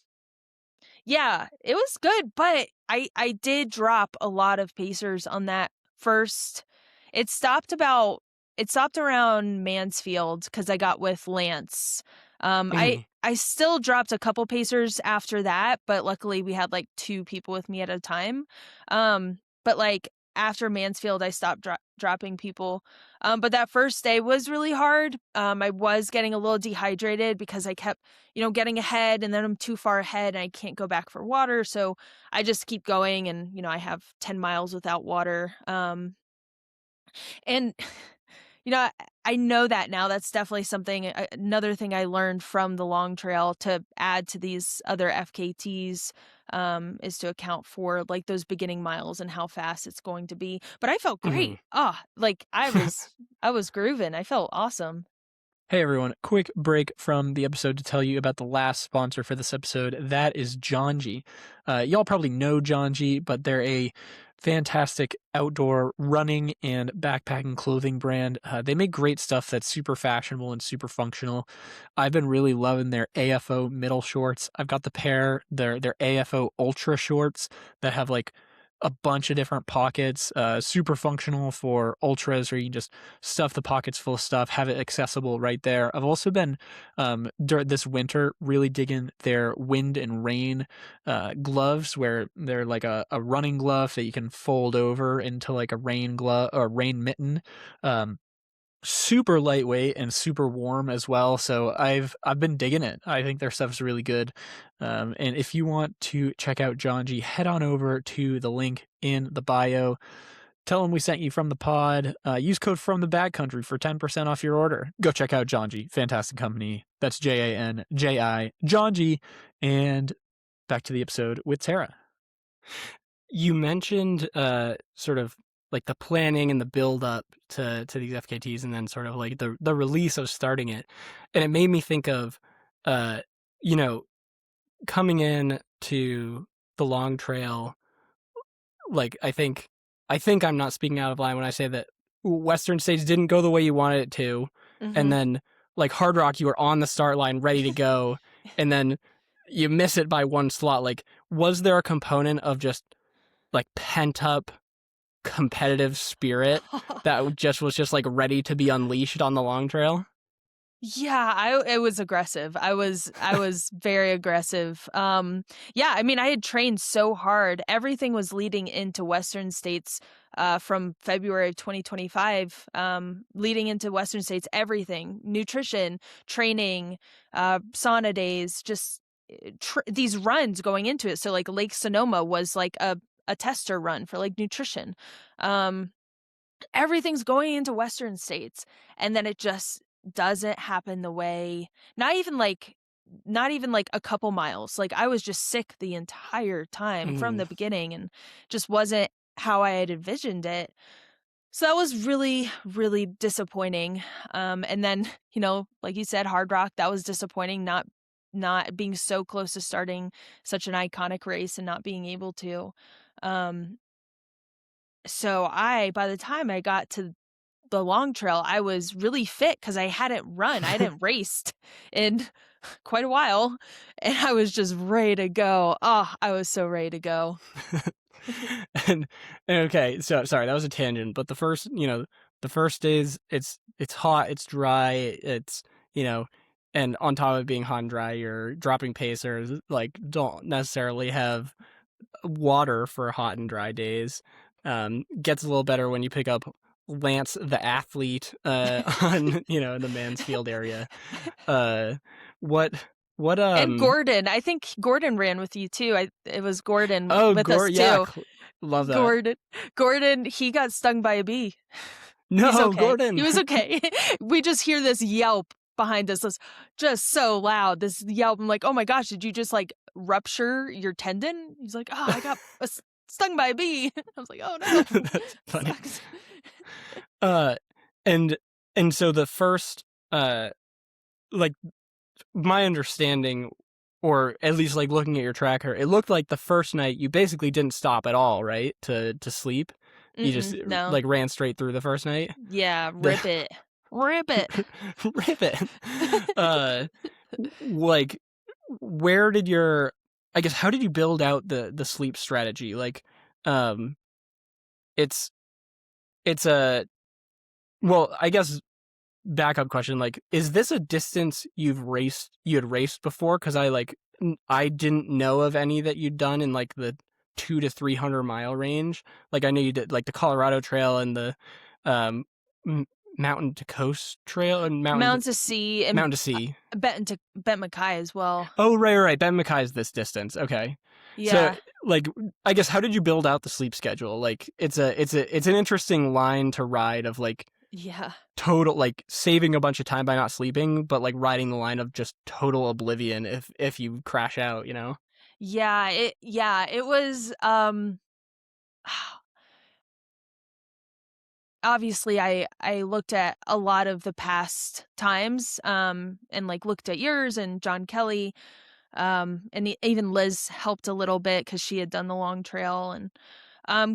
yeah, it was good, but I did drop a lot of pacers on that first. It stopped about it stopped around Mansfield because I got with Lance. Mhm. I still dropped a couple pacers after that, but luckily we had like two people with me at a time. But like after Mansfield, I stopped dropping people. But that first day was really hard. I was getting a little dehydrated because I kept getting ahead and then I'm too far ahead and I can't go back for water. So I just keep going and, I have 10 miles without water. And, you know, I, I know that now. That's definitely something, another thing I learned from the long trail to add to these other FKTs is to account for like those beginning miles and how fast it's going to be. But I felt Mhm. great. Like I was grooving. I felt awesome. Hey everyone, quick break from the episode to tell you about the last sponsor for this episode. That is Jonji. Y'all probably know Jonji, but they're a fantastic outdoor running and backpacking clothing brand. They make great stuff that's super fashionable and super functional. I've been really loving their AFO middle shorts. I've got the pair, their AFO ultra shorts that have like a bunch of different pockets, super functional for ultras where you can just stuff the pockets full of stuff, have it accessible right there. I've also been during this winter really digging their wind and rain gloves, where they're like a running glove that you can fold over into like a rain glove or rain mitten. Super lightweight and super warm as well. So I've been digging it. I think their stuff's really good. And if you want to check out John G, head on over to the link in the bio. Tell them we sent you from the pod. Use code from the backcountry for 10% off your order. Go check out John G. Fantastic company. That's JANJI. John G. And back to the episode with Tara. You mentioned sort of like the planning and the build up to these FKTs, and then sort of like the release of starting it, and it made me think of uh you know coming in to the long trail. Like I think I'm not speaking out of line when I say that Western States didn't go the way you wanted it to, and Mhm. then like Hard Rock, you were on the start line ready to go, and then you miss it by one slot. Like, was there a component of just like pent up competitive spirit that just was just like ready to be unleashed on the long trail? Yeah, it was aggressive. I was very aggressive. Yeah, I mean, I had trained so hard. Everything was leading into Western States from February of 2025, leading into Western States, everything, nutrition, training, sauna days, just these runs going into it. So like Lake Sonoma was like a tester run for like nutrition. Um Everything's going into Western states, and then it just doesn't happen the way not even like a couple miles. Like I was just sick the entire time from Mm. the beginning and just wasn't how I had envisioned it. So that was really, really disappointing. And then, like you said, Hard Rock, that was disappointing, not being so close to starting such an iconic race and not being able to. Um, so by the time I got to the long trail, I was really fit because I hadn't run. I hadn't raced in quite a while, and I was just ready to go. Oh, I was so ready to go. and, and okay, so sorry, that was a tangent, but the first days it's hot, it's dry, it's you know and on top of being hot and dry, you're dropping pacers, like don't necessarily have water for hot and dry days. Gets a little better when you pick up Lance the athlete on in the Mansfield area. Uh what What And Gordon, I think Gordon ran with you too. It was Gordon oh, with us Yeah, too. love that. Gordon, he got stung by a bee. He's No, okay. He Gordon. was okay. We just hear this yelp behind us. It's just so loud. This yelp. I'm like, oh my gosh, did you just like rupture your tendon? He's like, oh, I got stung by a bee. I was like, oh no. That's funny. Sucks. And so the first like my understanding, or at least like looking at your tracker, it looked like the first night you basically didn't stop at all, right? To sleep. You just No. like ran straight through the first night. Yeah, rip it. Rip it. Rip it. Like where did I guess how did you build out the sleep strategy? Like it's a well, I guess backup question, like, is this a distance you had raced before? Because I didn't know of any that you'd done in like the 200 to 300 mile range. Like I know you did like the Colorado Trail and the um mountain to coast trail and Mountain to Sea and mountain to sea. Bet Mackay as well. Oh, right. Ben Mackay's this distance. Okay. Yeah. So, like, I guess how did you build out the sleep schedule? Like, it's an interesting line to ride of like Yeah. total like saving a bunch of time by not sleeping, but like riding the line of just total oblivion if you crash out, you know? Yeah, it was obviously I looked at a lot of the past times and like looked at yours and John Kelly and even Liz helped a little bit cuz she had done the long trail and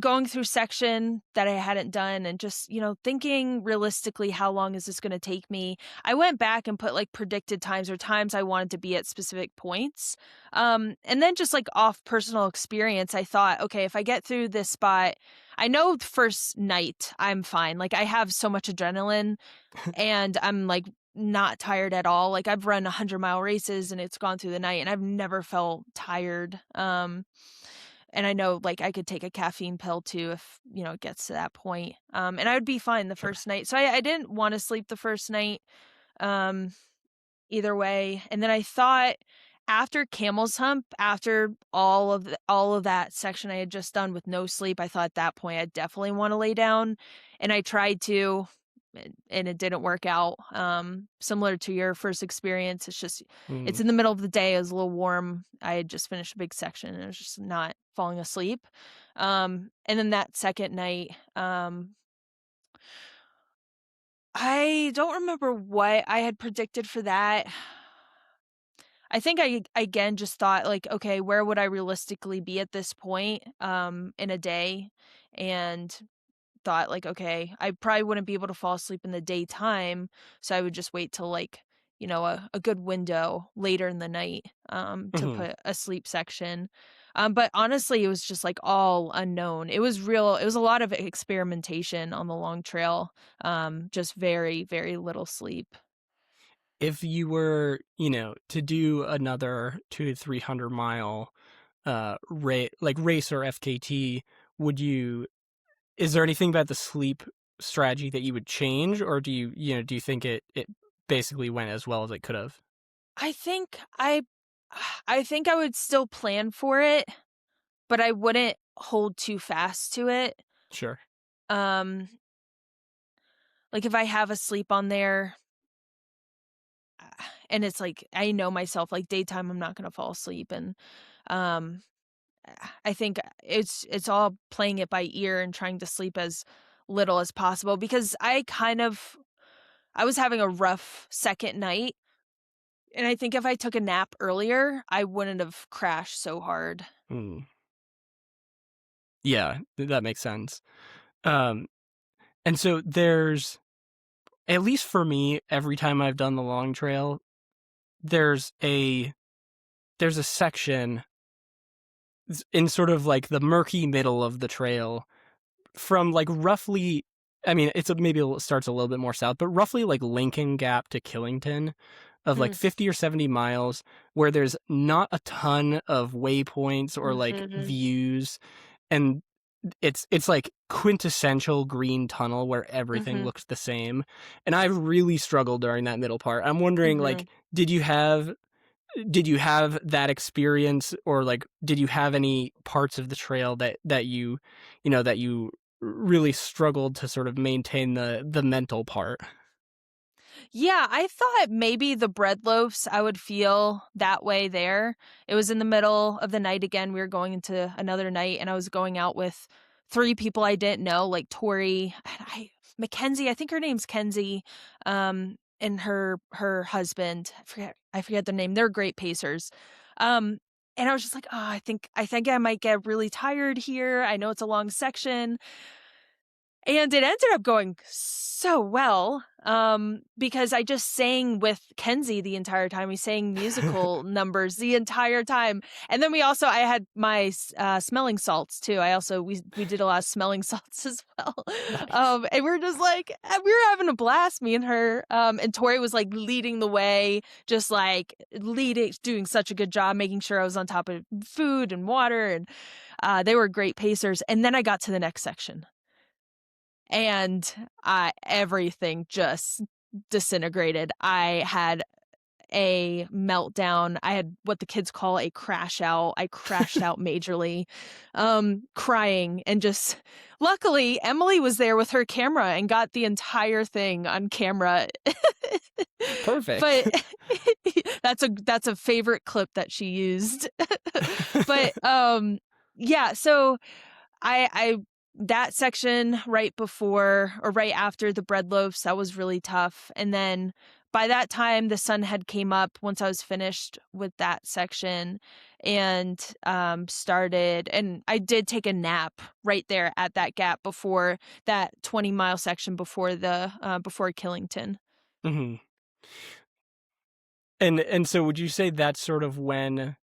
going through section that I hadn't done and just, thinking realistically, how long is this going to take me? I went back and put like predicted times or times I wanted to be at specific points. And then just like off personal experience, I thought, okay, if I get through this spot, I know the first night I'm fine. Like I have so much adrenaline and I'm like not tired at all. Like I've run 100-mile races and it's gone through the night and I've never felt tired. And I know like I could take a caffeine pill too if, it gets to that point. And I would be fine the Sure. first night. So I didn't want to sleep the first night either way. And then I thought after Camel's Hump, after all of that section I had just done with no sleep, I thought at that point I definitely want to lay down. And I tried to, and it didn't work out. Similar to your first experience, it's just it's in the middle of the day. It was a little warm. I had just finished a big section and I was just not falling asleep. And then that second night, I don't remember what I had predicted for that. I think I again just thought like, okay, where would I realistically be at this point in a day? And thought like, okay, I probably wouldn't be able to fall asleep in the daytime, so I would just wait till like, a good window later in the night to Mhm. put a sleep section. But honestly, it was just like all unknown. It was a lot of experimentation on the long trail. Just very, very little sleep. If you were, to do another 200 to 300 mile race or FKT, is there anything about the sleep strategy that you would change, or do you think it basically went as well as it could have? I think I think I would still plan for it, but I wouldn't hold too fast to it. Sure. Um, like if I have a sleep on there and it's like I know myself like daytime I'm not going to fall asleep and um I think it's all playing it by ear and trying to sleep as little as possible because I was having a rough second night and I think if I took a nap earlier I wouldn't have crashed so hard. Mm. Yeah, that makes sense. Um, and so there's, at least for me, every time I've done the long trail, there's a section in sort of like the murky middle of the trail from like roughly, I mean, maybe it starts a little bit more south, but roughly like Lincoln Gap to Killington of like 50 or 70 miles where there's not a ton of waypoints or like views. And it's like quintessential green tunnel where everything looks the same. And I really struggled during that middle part. I'm wondering, like, did you have did you have that experience, or like did you have any parts of the trail that that you really struggled to sort of maintain the mental part? Yeah, I thought maybe the bread loaves, I would feel that way there. It was in the middle of the night again. We were going into another night, and I was going out with three people I didn't know, like Tori, and Mackenzie, I think her name's Kenzie, and her husband. I forget their name. They're great pacers. Um, and I was just like, oh, I think I might get really tired here. I know it's a long section. And it ended up going so well, because I just sang with Kenzie the entire time. We sang musical numbers the entire time, and then I had my smelling salts too. We did a lot of smelling salts as well, Nice. and we were just like we were having a blast, me and her. And Tori was like leading the way, just like leading, doing such a good job, making sure I was on top of food and water, and they were great pacers. And then I got to the next section. And everything just disintegrated. I had a meltdown. I had what the kids call a crash out. I crashed out majorly, crying, and just luckily Emily was there with her camera and got the entire thing on camera. Perfect. But that's a favorite clip that she used. But yeah, so I that section right before or right after the bread loaves, that was really tough. And then by that time the sun had came up once I was finished with that section, and started, and I did take a nap right there at that gap before that 20-mile section before before Killington. Hmm. And so would you say that's sort of when,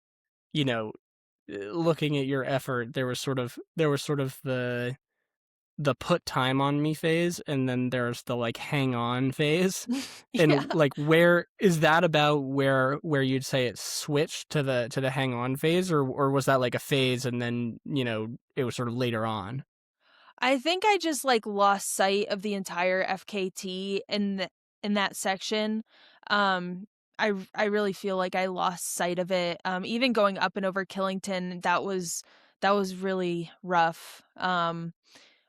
you know, looking at your effort, there was sort of the put time on me phase, and then there's the like hang on phase. Yeah. And like where is that about where you'd say it switched to the hang on phase, or was that like a phase and then, it was sort of later on? I think I just like lost sight of the entire FKT in that section. I really feel like I lost sight of it. Even going up and over Killington, that was really rough.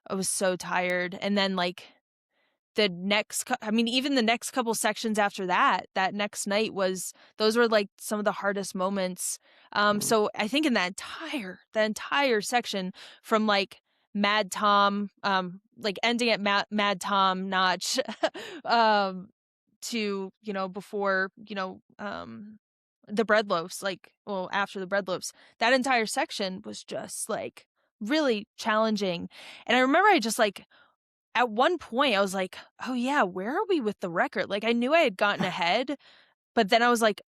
I was so tired, and then like I mean, even the next couple sections after that, that next night those were like some of the hardest moments. Mm. So I think in that entire section from like Mad Tom, like ending at Mad Tom Notch, to, before, the bread loaves, like, well, after the bread loaves, that entire section was just like really challenging. And I remember I just like, at one point I was like, "Oh yeah, where are we with the record?" Like I knew I had gotten ahead, but then I was like,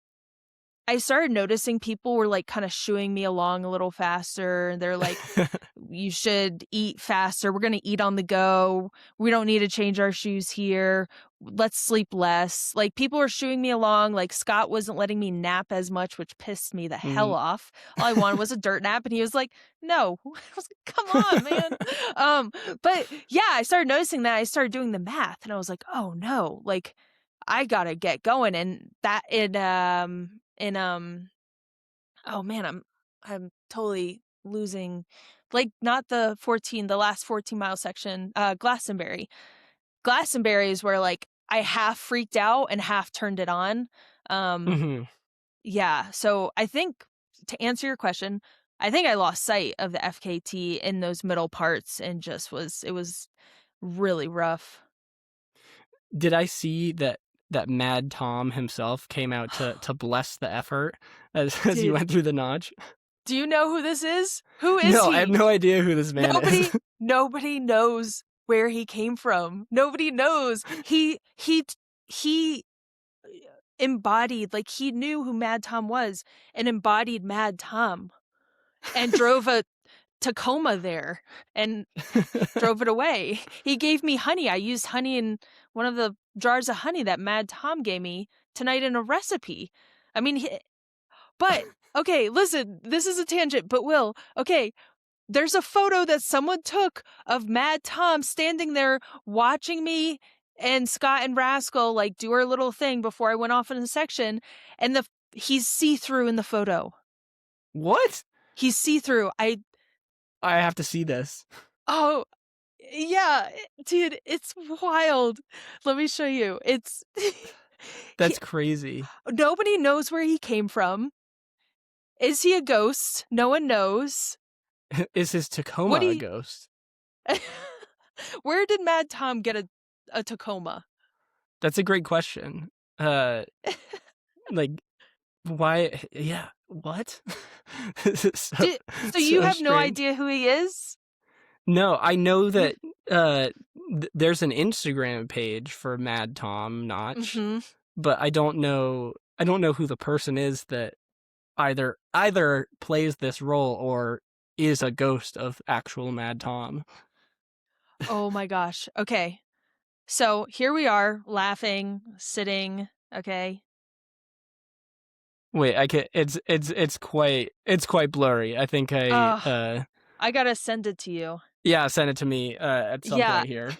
I started noticing people were like kind of shooing me along a little faster. And they're like, "You should eat faster. We're going to eat on the go. We don't need to change our shoes here. Let's sleep less." Like people were shooing me along. Like Scott wasn't letting me nap as much, which pissed me the hell Mhm. off. All I wanted was a dirt nap, and he was like, "No." I was like, "Come on, man." But yeah, I started noticing that. I started doing the math, and I was like, "Oh no, like I gotta get going." And that in oh man, I'm totally losing, like, not the last 14-mile section, Glastonbury. Glastonbury is where like I half freaked out and half turned it on. Um Mhm. yeah, so I think, to answer your question, I think I lost sight of the FKT in those middle parts, and it was really rough. Did I see that Mad Tom himself came out to bless the effort as you Dude, went through the notch? do you know who this is? Who is No, I have he? no idea who this man is. Nobody knows where he came from. Nobody knows. He embodied, like, he knew who Mad Tom was and embodied Mad Tom, and drove a Tacoma there and drove it away. He gave me honey. I used honey in one of the jars of honey that Mad Tom gave me tonight in a recipe. I mean, but okay, listen, this is a tangent, but Will, okay, there's a photo that someone took of Mad Tom standing there watching me and Scott and Rascal like do our little thing before I went off in a section. And He's see-through in the photo. What? He's see-through. I have to see this. Oh, yeah, dude, it's wild. Let me show you. It's he, That's crazy. nobody knows where he came from. Is he a ghost? No one knows. Is his What Tacoma do a you ghost? Where did Mad Tom get a Tacoma? That's a great question. Like, why? Yeah, what? This is So you so have no strange. idea who he is? No, I know that uh, there's an Instagram page for Mad Tom Notch, Mm-hmm. but I don't know. I don't know who the person is that either plays this role or is a ghost of actual Mad Tom. Oh my gosh. Okay. So here we are, laughing, sitting. Okay. Wait, I can. It's quite blurry. I think I gotta send it to you. yeah, send it to me at some Yeah. point here.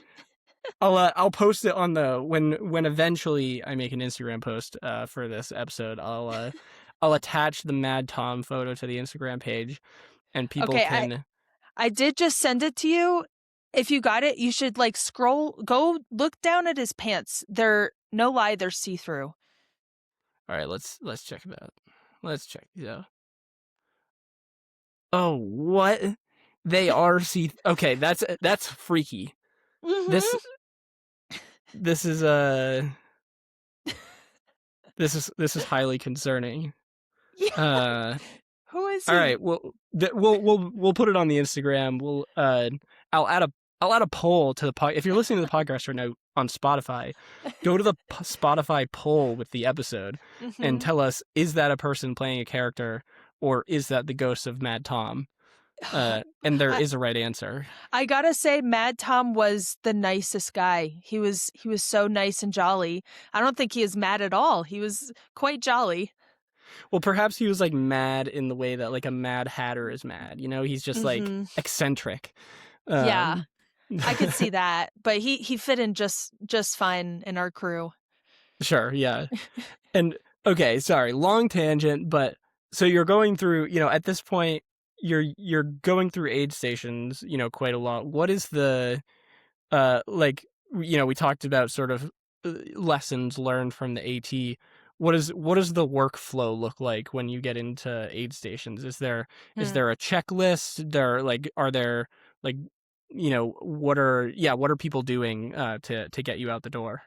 I'll post it on the when eventually I make an Instagram post for this episode. I'll attach the Mad Tom photo to the Instagram page, and people Okay. can. I did just send it to you. If you got it, you should like go look down at his pants. They're no lie, they're see-through. All right, let's check it out. Let's check these out. Oh, what? They are see. Okay, that's freaky. This Mm-hmm. this is this is highly concerning. Yeah. Uh, Who is all he? right, we'll put it on the Instagram. I'll add a poll to the pod. If you're listening to the podcast right now on Spotify, go to the Spotify poll with the episode and Mm-hmm. tell us, is that a person playing a character or is that the ghost of Mad Tom? And there I, is a right answer. I gotta say, Mad Tom was the nicest guy. He was so nice and jolly. I don't think he was mad at all. He was quite jolly. Well, perhaps he was like mad in the way that like a Mad Hatter is mad. You know, he's just like Mm-hmm. eccentric. Yeah, Um, I could see that, but he fit in just fine in our crew. sure, yeah. And okay, sorry, long tangent, but so you're going through, at this point you're going through aid stations, quite a lot. What is the like we talked about sort of lessons learned from the AT. What does the workflow look like when you get into aid stations? Is there a checklist? Are there like what are people doing to get you out the door?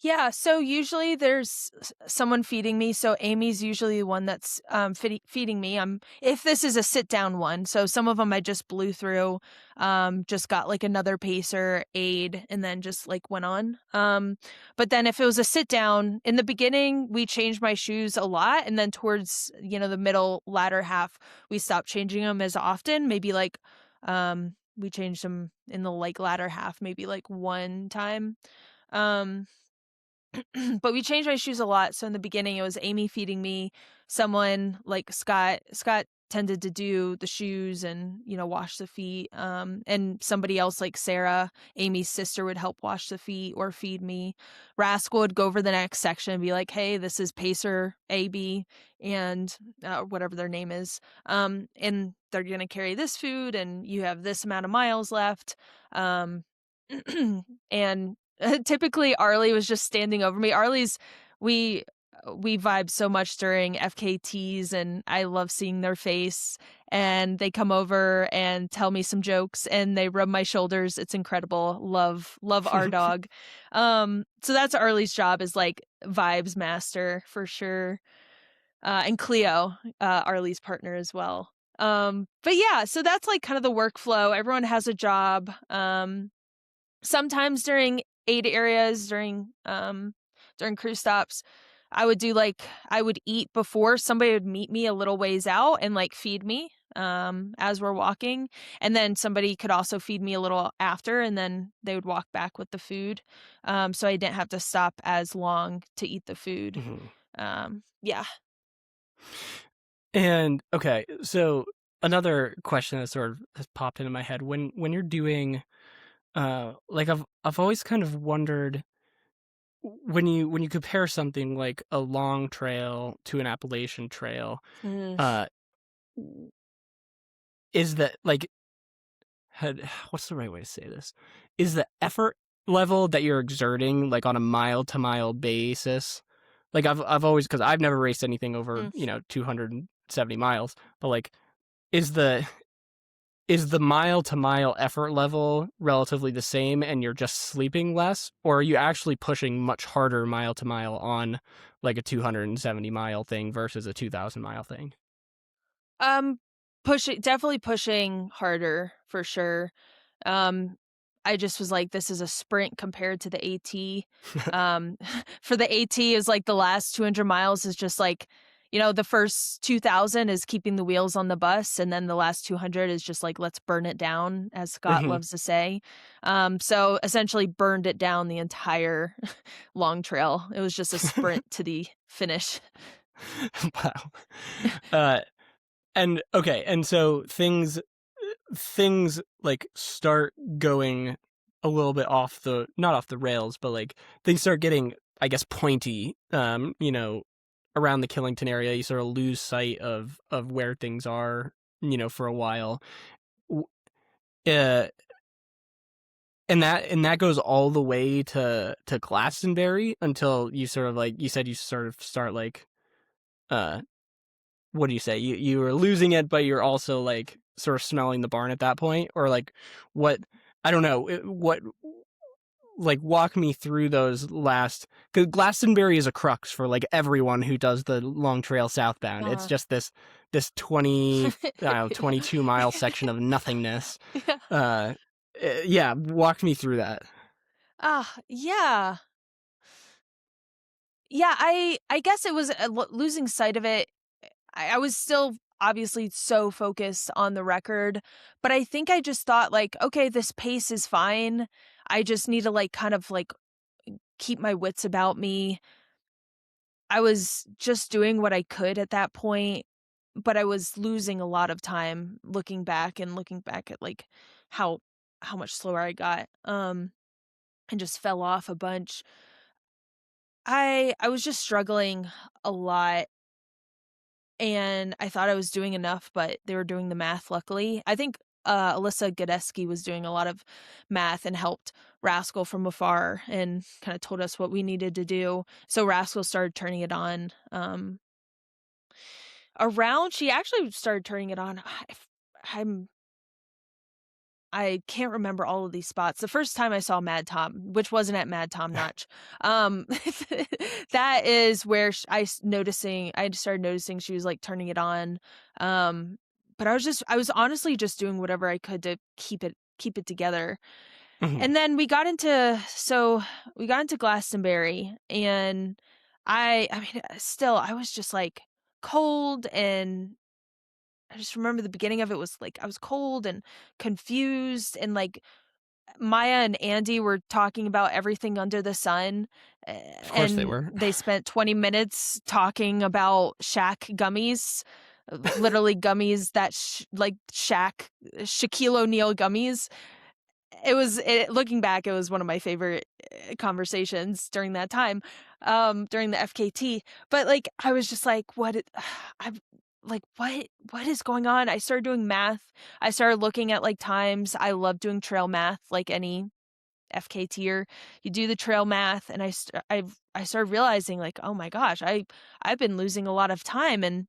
Yeah, so usually there's someone feeding me. So Amy's usually the one that's feeding me. If this is a sit down one, so some of them I just blew through, just got like another pacer aid and then just like went on. But then if it was a sit down in the beginning, we changed my shoes a lot, and then towards the middle latter half, we stopped changing them as often. Maybe like we changed them in the like latter half, maybe like one time. Um but we changed my shoes a lot. So in the beginning, it was Amy feeding me. Someone like Scott. Scott tended to do the shoes and wash the feet. And somebody else like Sarah, Amy's sister, would help wash the feet or feed me. Rascal would go over the next section and be like, "Hey, this is Pacer AB and whatever their name is. And they're gonna carry this food, and you have this amount of miles left." And typically Arlie was just standing over me. We we vibe so much during FKTs, and I love seeing their face, and they come over and tell me some jokes and they rub my shoulders. It's incredible. Love our dog. So that's Arlie's job, is like vibes master for sure. And Cleo, Arlie's partner as well. But yeah, so that's like kind of the workflow. Everyone has a job. Sometimes during aid areas, during crew stops, I would eat before. Somebody would meet me a little ways out and like feed me as we're walking, and then somebody could also feed me a little after, and then they would walk back with the food, so I didn't have to stop as long to eat the food. Mhm. Yeah. And okay, so another question that sort of has popped into my head when you're doing like I've always kind of wondered when you compare something like a long trail to an Appalachian trail, Mm. uh, is that like what's the right way to say this? Is the effort level that you're exerting like on a mile to mile basis? Like I've always, because I've never raced anything over, Mm. 270 miles, but like is the is the mile to mile effort level relatively the same and you're just sleeping less, or are you actually pushing much harder mile to mile on like a 270-mile thing versus a 2,000-mile thing? Um, definitely pushing harder for sure. Um, I just was like, this is a sprint compared to the AT. Um, for the AT is like the last 200 miles is just like, the first 2,000 is keeping the wheels on the bus, and then the last 200 is just like, let's burn it down, as Scott Mhm. loves to say. So essentially burned it down the entire long trail. It was just a sprint to the finish. Wow. Uh, and okay, and so things like start going a little bit off the not off the rails, but like things start getting, I guess, pointy. Around the Killington area, you sort of lose sight of where things are, for a while. W- Uh, and that goes all the way to Glastonbury until you sort of like you said you sort of start like uh what do you say? You were losing it, but you're also like sort of smelling the barn at that point, or like what? I don't know. What like walk me through those last? Because Glastonbury is a crux for like everyone who does the long trail southbound. It's Uh, just this 20 I don't know, 22-mile section of nothingness. yeah. Uh, yeah, walk me through that. Yeah. Yeah, I guess it was losing sight of it. I was still obviously so focused on the record, but I think I just thought like, okay, this pace is fine. I just need to like kind of like keep my wits about me. I was just doing what I could at that point, but I was losing a lot of time looking back at like how how much slower I got. And just fell off a bunch. I was just struggling a lot, and I thought I was doing enough, but they were doing the math, luckily. I think, Alyssa Godesky was doing a lot of math and helped Rascal from afar and kinda told us what we needed to do. So Rascal started turning it on, around she actually started turning it on I'm I can't remember all of these spots. The first time I saw Mad Tom, which wasn't at Mad Tom Notch, um, that is where I started noticing she was like turning it on. Um, but I was honestly just doing whatever I could to keep it together. Mhm. And then we got into Glastonbury, and I mean, still I was just like cold, and I just remember the beginning of it was like I was cold and confused, and like Maya and Andy were talking about everything under the sun, Of course they and were. they spent 20 minutes talking about Shack gummies, literally gummies that like Shaquille O'Neal gummies. Looking back, it was one of my favorite conversations during that time, during the FKT. But like, I was just like, I'm like, what is going on? I started doing math. I started looking at like times. I love doing trail math, like any FKTer. You do the trail math, and I started realizing like, oh my gosh, I've been losing a lot of time, and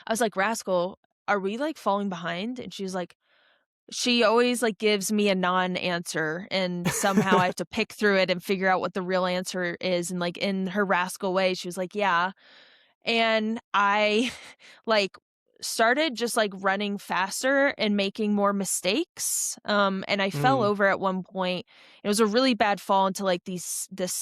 I was like, Rascal, are we like falling behind? And she was like, she always, like, gives me a non-answer, and somehow I have to pick through it and figure out what the real answer is, and, like, in her rascal way, she was like, "Yeah." And I, like, started just, like, running faster and making more mistakes, and I fell Mm. over at one point. It was a really bad fall into, like,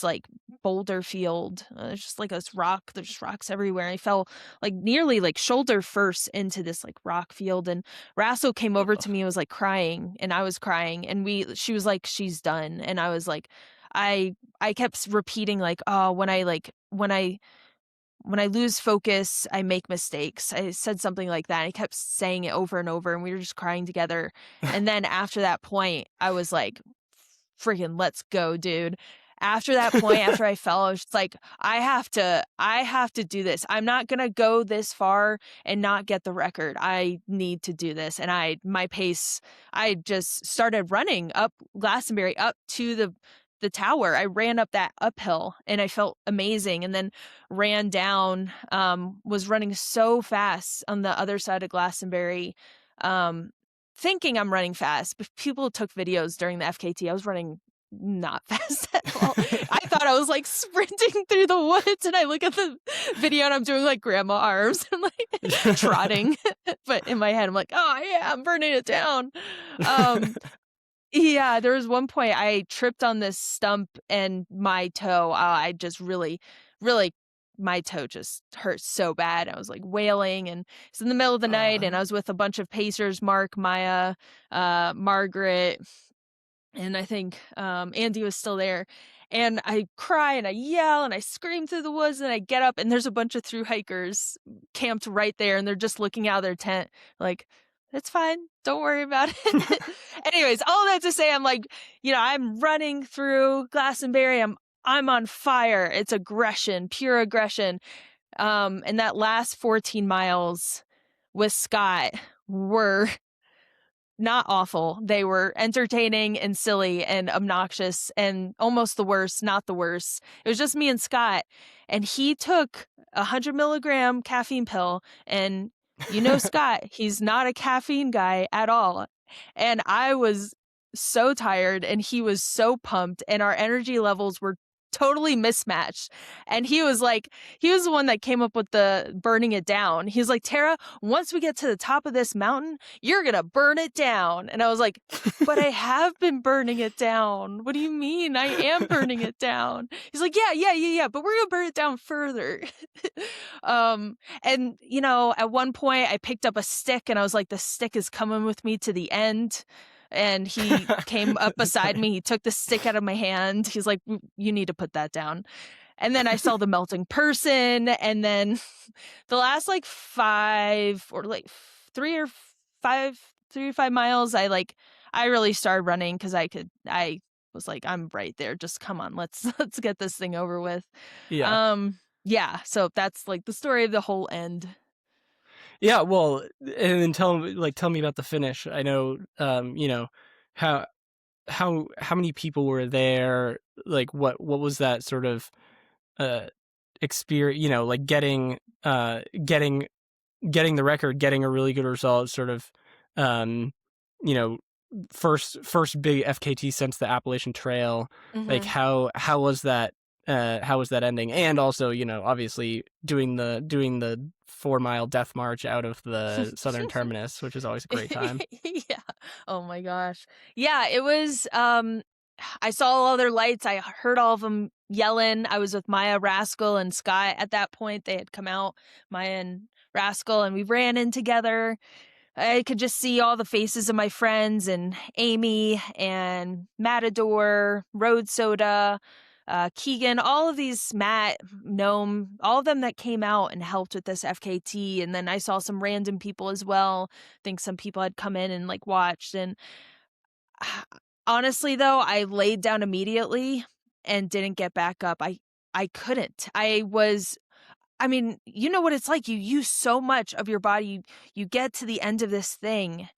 like, boulder field. It's just, like, there's rocks everywhere. I fell, like, nearly, like, shoulder first into this, like, rock field, and Rasso came over to me and was, like, crying, and I was crying, and she was like, "She's done," and I was like I kept repeating, like, "Oh, when I lose focus, I make mistakes." I said something like that. I kept saying it over and over, and we were just crying together. And then after that point, I was like, freaking let's go, dude. after that point, after I fell, I was just like, I have to do this. I'm not going to go this far and not get the record. I need to do this. And my pace, I just started running up Glastonbury, up to the tower. I ran up that uphill and I felt amazing, and then ran down, was running so fast on the other side of Glastonbury, thinking I'm running fast, but people took videos during the FKT. I was running not fast at all. I thought I was like sprinting through the woods, and I look at the video and I'm doing like grandma arms and like trotting. But in my head, I'm like, oh yeah, I'm burning it down. Yeah, there was one point I tripped on this stump and my toe, I just really, really, my toe just hurt so bad. I was like wailing, and it's in the middle of the night, and I was with a bunch of pacers, Mark, Maya, Margaret, and I think Andy was still there. And I cry and I yell and I scream through the woods, and I get up and there's a bunch of thru hikers camped right there, and they're just looking out of their tent like, it's fine, don't worry about it. Anyways, all that to say, I'm like, I'm running through Glastonbury. I'm on fire. It's aggression, pure aggression. And that last 14 miles with Scott were not awful. They were entertaining and silly and obnoxious and almost the worst, not the worst. It was just me and Scott, and he took 100 milligram caffeine pill, and Scott, he's not a caffeine guy at all. And I was so tired and he was so pumped, and our energy levels were totally mismatched. And he was the one that came up with the burning it down. He's like, Tara, once we get to the top of this mountain, you're gonna burn it down. And I was like, but I have been burning it down. What do you mean? I am burning it down. He's like, yeah, but we're gonna burn it down further. And at one point I picked up a stick and I was like, the stick is coming with me to the end. And he came up beside me. He took the stick out of my hand. He's like, you need to put that down. And then I saw the melting person. And then the last 5 or 3 or 5 miles, I really started running because I was like, I'm right there. Just come on, let's get this thing over with. Yeah. Yeah. So that's the story of the whole end. Yeah, well, and then tell me about the finish. I know, how many people were there? Like, what was that sort of experience? Getting the record, getting a really good result, sort of, you know, first big FKT since the Appalachian Trail. Like, Mm-hmm. how was that? How was that ending? And also, obviously doing the 4-mile death march out of the southern terminus, which is always a great time. Yeah. Oh my gosh. Yeah, it was I saw all their lights. I heard all of them yelling. I was with Maya, Rascal, and Scott at that point. They had come out, Maya and Rascal, and we ran in together. I could just see all the faces of my friends, and Amy and Matador, Road Soda, Keegan, all of these, Matt, Gnome, all of them that came out and helped with this FKT. And then I saw some random people as well. I think some people had come in and watched. And honestly, though, I laid down immediately and didn't get back up. I couldn't. I mean, you know what it's like. You use so much of your body. You get to the end of this thing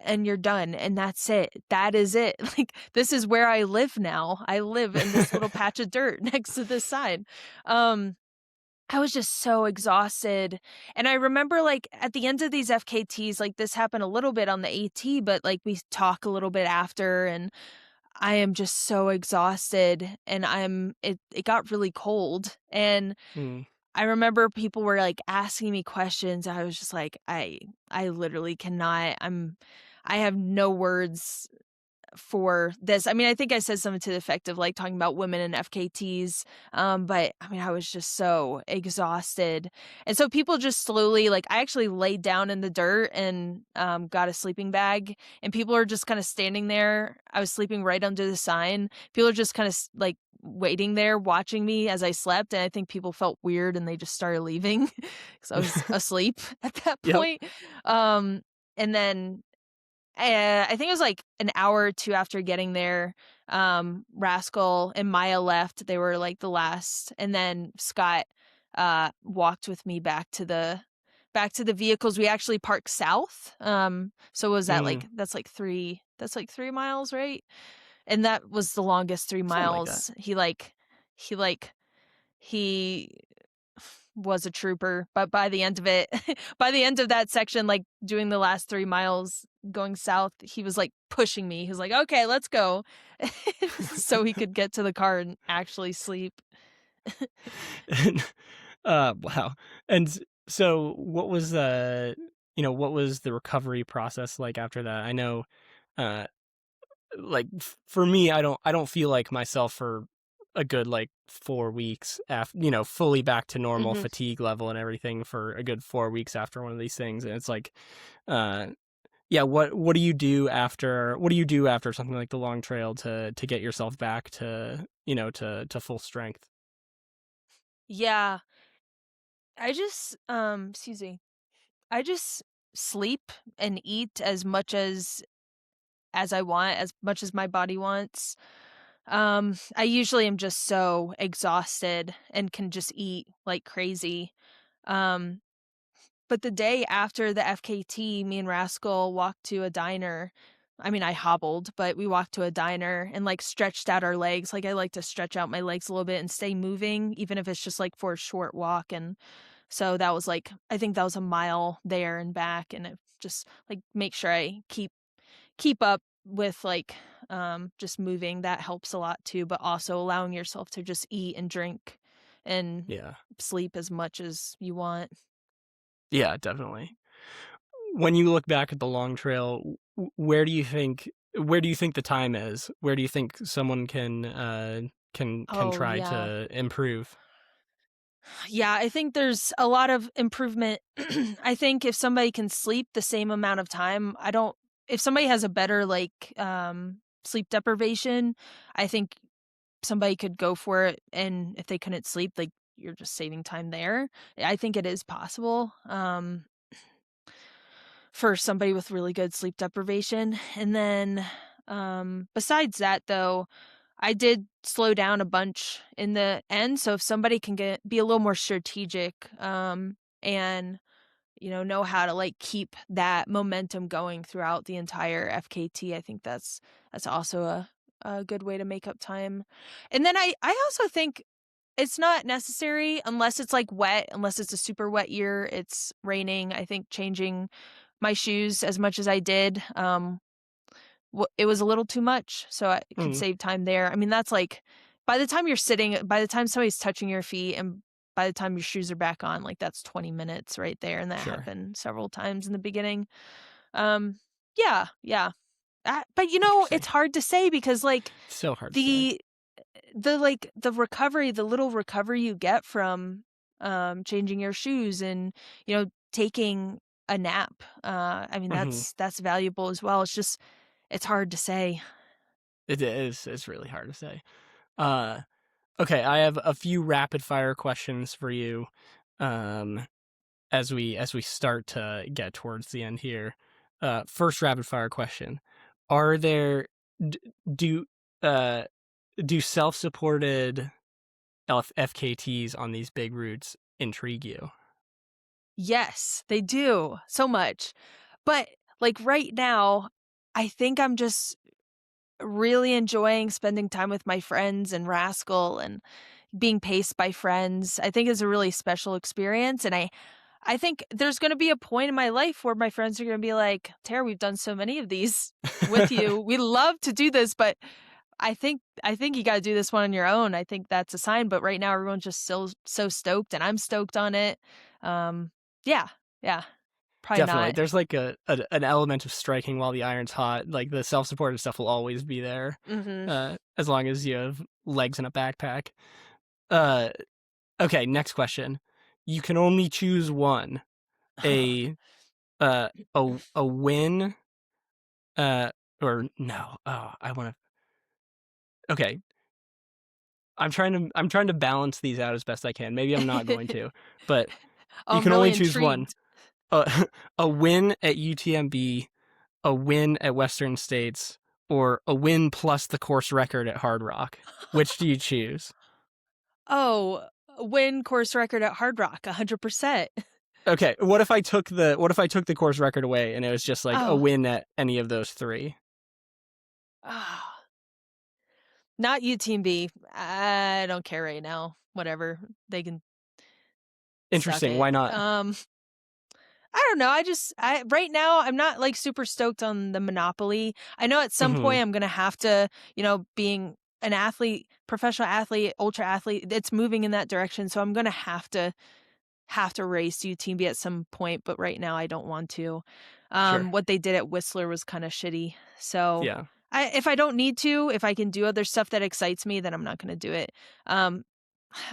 and you're done, and that's it. That is it. This is where I live now. I live in this little patch of dirt next to this sign. I was just so exhausted. And I remember at the end of these FKTs, this happened a little bit on the AT, but we talk a little bit after, and I am just so exhausted, and it got really cold. And Mm. I remember people were asking me questions. I was just like, I literally cannot. I have no words for this. I mean, I think I said something to the effect of talking about women in FKTs. But I mean, I was just so exhausted. And so people just slowly, I actually laid down in the dirt and got a sleeping bag, and people are just kind of standing there. I was sleeping right under the sign. People are just kind of waiting there watching me as I slept, and I think people felt weird and they just started leaving because I was asleep at that Yep. point. And then I think it was like an hour or two after getting there. Rascal and Maya left. They were like the last, and then Scott walked with me back to the vehicles. We actually parked south. So was that Mm, like that's like 3 miles, right? And that was the longest three something like that. miles. He was a trooper, but by the end of it, by the end of that section, like doing the last 3 miles going south, he was like pushing me. He was like, "Okay, let's go," so he could get to the car and actually sleep. And, wow. And so what was what was the recovery process like after that? I know, uh, like for me, I don't feel like myself for a good like 4 weeks after, fully back to normal Hmm. fatigue level and everything for a good 4 weeks after one of these things. And it's like, uh, yeah, what do you do after something like the long trail to get yourself back to, to full strength? Yeah, excuse me. I just sleep and eat as I want, as much as my body wants. I usually am just so exhausted and can just eat like crazy. Um, but the day after the FKT, me and Rascal walked to a diner. I mean, I hobbled, but we walked to a diner and like stretched out our legs. Like I like to stretch out my legs a little bit and stay moving, even if it's just like for a short walk. And so that was like, I think that was a mile there and back. And it just like make sure I keep up with like just moving. That helps a lot too, but also allowing yourself to just eat and drink and Yeah. sleep as much as you want. Yeah, definitely. When you look back at the long trail, where do you think the time is? Where do you think someone can Oh try yeah. to improve? Yeah, I think there's a lot of improvement. I think if somebody can sleep the same amount of time, I don't if somebody has a better like sleep deprivation, I think somebody could go for it, and if they couldn't sleep, like you're just saving time there. I think it is possible. For somebody with really good sleep deprivation. And then besides that though, I did slow down a bunch in the end. So if somebody can be a little more strategic, and know how to like keep that momentum going throughout the entire FKT, I think that's also a good way to make up time. And then I also think it's not necessary unless it's like wet, unless it's a super wet year, it's raining. I think changing my shoes as much as I did, it was a little too much, so I could Mm, save time there. I mean, that's like by the time somebody's touching your feet and by the time your shoes are back on, like that's 20 minutes right there, and that sure. happened several times in the beginning. Um, yeah, yeah. But Interesting. it's hard to say because like So hard to say. the the little recovery you get from changing your shoes and taking a nap, I mean Mhm. that's valuable as well. It's hard to say. It is. It's really hard to say. Uh, okay, I have a few rapid fire questions for you, um, as we start to get towards the end here. First rapid fire question: Are there d- do uh do self-supported FKTs on these big routes intrigue you? Yes, they do so much, but like right now I think I'm just really enjoying spending time with my friends and Rascal and being paced by friends. I think is a really special experience, and I think there's gonna be a point in my life where my friends are gonna be like, "Tara, we've done so many of these with you. We love to do this, but I think you gotta do this one on your own." I think that's a sign, but right now everyone's just so stoked, and I'm stoked on it. Um, yeah, yeah, probably Definitely. not. There's like an element of striking while the iron's hot. Like the self-supported stuff will always be there, Mhm. as long as you have legs and a backpack. Uh, okay, next question. You can only choose one. A a win, uh, or no. Oh, I want to. Okay, I'm trying to balance these out as best I can. Maybe I'm not going to, but you I'm can only really choose one. intrigued. A a win at UTMB, a win at Western States or a win plus the course record at Hard Rock? Which do you choose? Oh, win course record at Hard Rock, 100%. Okay, what if I took the course record away and it was just like a Oh, win at any of those three? ah, not you, Team B. I don't care right now. Whatever. They can suck Interesting. it. Why not? I don't know. I right now I'm not like super stoked on the monopoly. I know at some Hmm. point I'm gonna have to, being an athlete, professional athlete, ultra athlete, it's moving in that direction. So I'm gonna have to race UTMB at some point, but right now I don't want to. Sure. What they did at Whistler was kind of shitty. So Yeah. if I don't need to, if I can do other stuff that excites me, then I'm not gonna do it. Um,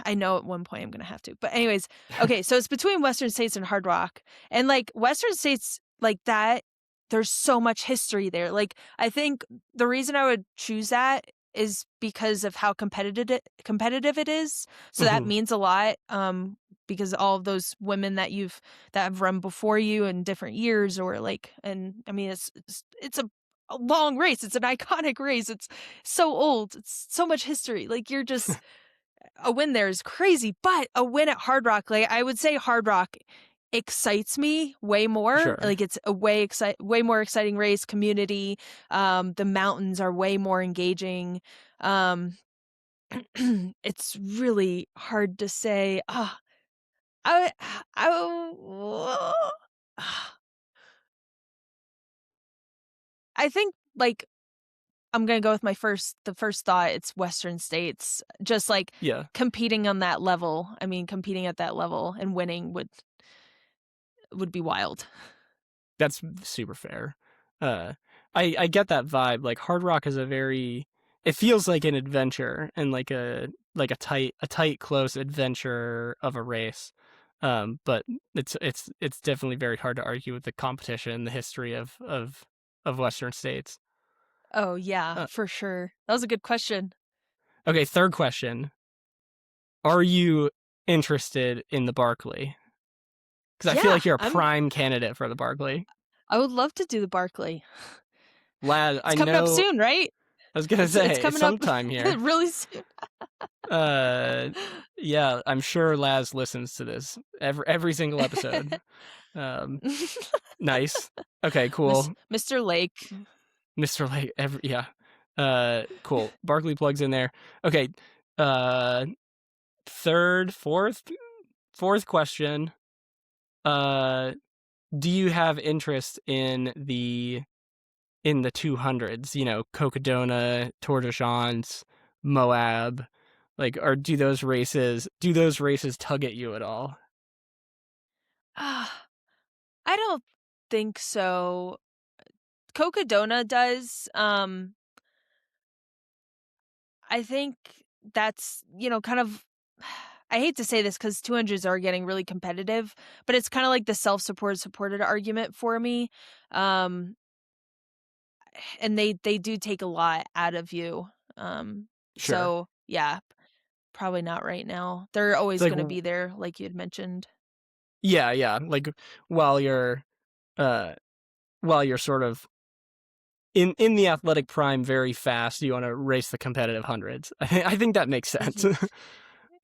I know at one point I'm gonna have to. But anyways, okay, so it's between Western States and Hard Rock. And like Western States like that, there's so much history there. Like I think the reason I would choose that is because of how competitive it is. So that Hmm. means a lot. Because all of those women that have run before you in different years or like, and I mean it's a long race. It's an iconic race. It's so old. It's so much history. Like you're just a win there is crazy, but a win at Hard Rock, like I would say Hard Rock excites me way more. Sure. Like it's a way more exciting race, community. The mountains are way more engaging. Um it's really hard to say. I I I think like I'm gonna go with the first thought. It's Western States, just like Yeah. competing on that level. I mean, competing at that level and winning would be wild. That's super fair. Uh, I get that vibe. Like Hard Rock is it feels like an adventure and like a tight close adventure of a race. But it's definitely very hard to argue with the competition, the history of Western States. Oh yeah, Uh, for sure. That was a good question. okay, third question: are you interested in the Barkley? Because I feel Yeah, like you're a prime candidate for the Barkley. I would love to do the Barkley. Lad, It's I coming up know. soon, right? I was gonna It's say coming up sometime here. really soon. Uh, yeah, I'm sure Laz listens to this every single episode. Um, nice. Okay, cool. Mr. Lake. Mr. Lake, yeah. Cool. Barkley plugs in there. Okay. Uh, third, fourth question. Uh, do you have interest in the 200s, Cocodona, Tour de France, Moab, like, or do those races tug at you at all? Ah, I don't think so. Cocodona does. I think that's, kind of I hate to say this because 200s are getting really competitive, but it's kind of like the supported argument for me. Um, and they do take a lot out of you. Sure. So yeah, probably not right now. They're It's always like going to be there, like you had mentioned. yeah, like while you're uh while you're sort of in the athletic prime very fast, you want to race the competitive hundreds. I think that makes sense.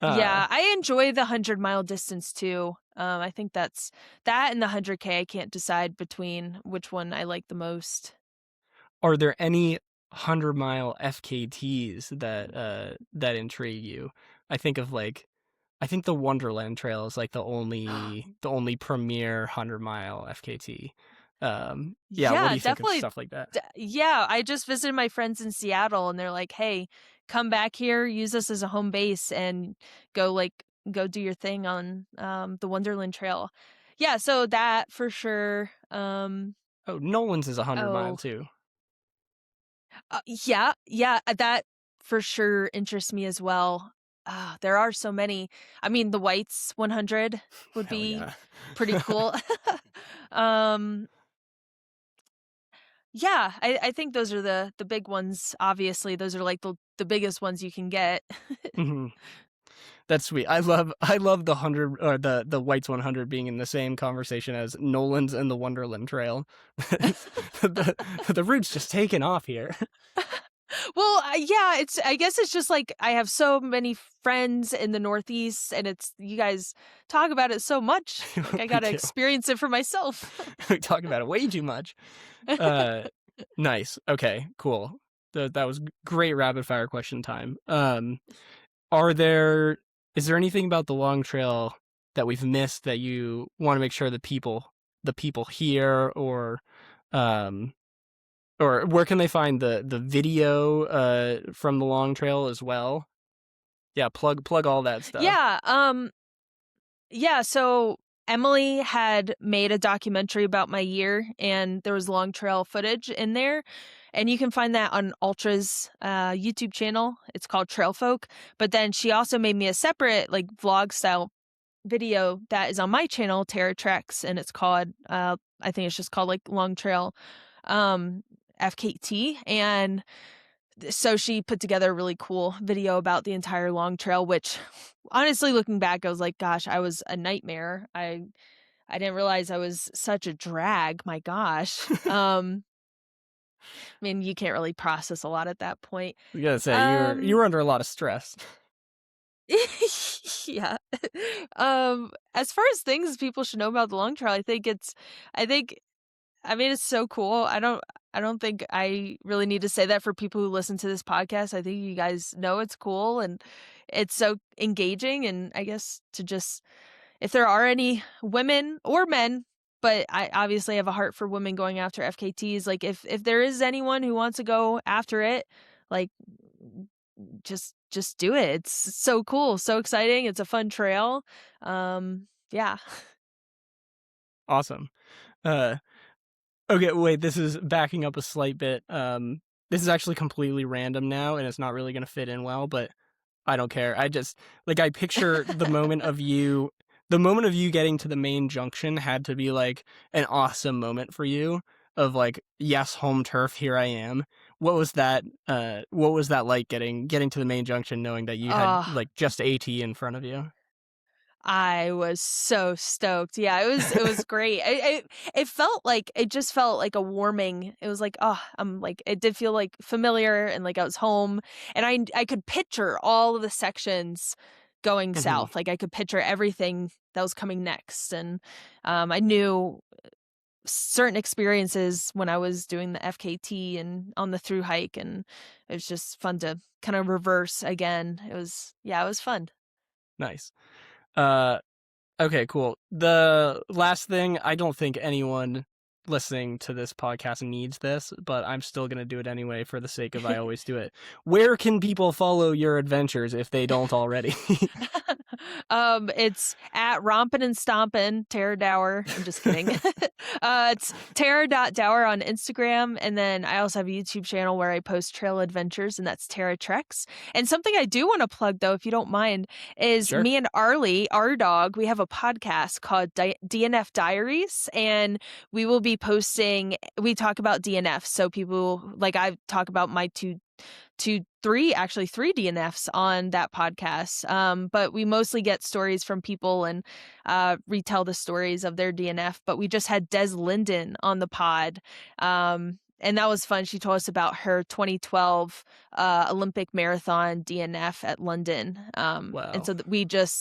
uh Yeah, I enjoy the 100-mile distance too. I think that's that and the 100K. I can't decide between which one I like the most. are there any 100-mile FKTs that intrigue you? I think of like I think the Wonderland Trail is like the only premier 100-mile FKT. Yeah, what do Yeah, you think of definitely. stuff like that? Yeah, I just visited my friends in Seattle and they're like, "Hey, come back here, use us as a home base and go like go do your thing on the Wonderland Trail." Yeah, so that for sure. Oh, Nolan's is 100-mile Oh, too. yeah, yeah, that for sure interests me as well. There are so many. I mean, the Whites 100 would Hell be yeah. pretty cool. um Yeah, I think those are the big ones. Obviously, those are like the biggest ones you can get. Mhm. That's sweet. I love the 100 or the Whites 100 being in the same conversation as Nolan's and the Wonderland Trail. the route's just taken off here. Well, yeah, I guess it's just like I have so many friends in the Northeast, and it's you guys talk about it so much. Like I We gotta do. experience it for myself. We talk about it way too much. Nice. Okay, cool. That was great rapid fire question time. Is there anything about the Long Trail that we've missed that you want to make sure the people hear, or where can they find the video from the Long Trail as well? Yeah, plug all that stuff. Yeah, so Emily had made a documentary about my year, and there was long trail footage in there. And you can find that on Ultra's YouTube channel. It's called Trail Folk. But then she also made me a separate, like, vlog style video that is on my channel, Terra Treks, and it's called, I think it's just called, like, Long Trail FKT. And so she put together a really cool video about the entire long trail, which honestly, looking back, I was like, gosh, I was a nightmare. I didn't realize I was such a drag. My gosh. I mean, you can't really process a lot at that point. You gotta say you were under a lot of stress. Yeah. As far as things people should know about the long trail, I mean, it's so cool. I don't think I really need to say that for people who listen to this podcast. I think you guys know it's cool and it's so engaging. And I guess to just, if there are any women or men, but I obviously have a heart for women going after FKTs. Like if there is anyone who wants to go after it, like just do it. It's so cool, so exciting. It's a fun trail. Yeah. Awesome. Okay, wait, this is backing up a slight bit. This is actually completely random now, and it's not really going to fit in well, but I don't care. I just, like, I picture the moment of you getting to the main junction had to be, like, an awesome moment for you of, like, yes, home turf, here I am. What was that like getting to the main junction knowing that you had, like, just AT in front of you? I was so stoked. Yeah, it was great. It just felt like a warming. It was like, I'm like, it did feel like familiar and like I was home, and I could picture all of the sections going south. Like I could picture everything that was coming next, and I knew certain experiences when I was doing the FKT and on the through hike, and it was just fun to kind of reverse again. It was fun. Nice. Okay, cool. The last thing, I don't think anyone listening to this podcast needs this, but I'm still going to do it anyway for the sake of I always do it. Where can people follow your adventures if they don't already? It's at Rompin' and Stompin', Tara Dower. I'm just kidding. It's Tara.Dower on Instagram. And then I also have a YouTube channel where I post trail adventures, and that's Terra Treks. And something I do want to plug, though, if you don't mind, is Sure. me and Arlie, our dog, we have a podcast called DNF Diaries, and we will be we talk about DNF. So people, like I talk about my three DNFs on that podcast. But we mostly get stories from people and retell the stories of their DNF. But we just had Des Linden on the pod. And that was fun. She told us about her 2012 Olympic marathon DNF at London. Wow. And so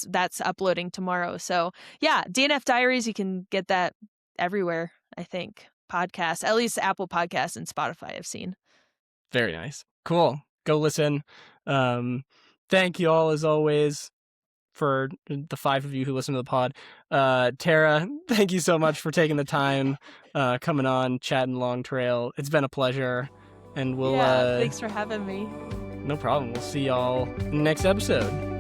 that's uploading tomorrow. So yeah, DNF Diaries, you can get that everywhere, I think. Podcasts, at least Apple Podcasts and Spotify I've seen. Very nice. Cool. Go listen. Thank you all as always for the 5 of you who listen to the pod. Tara, thank you so much for taking the time, coming on, chatting Long Trail. It's been a pleasure. And we'll thanks for having me. No problem. We'll see y'all in the next episode.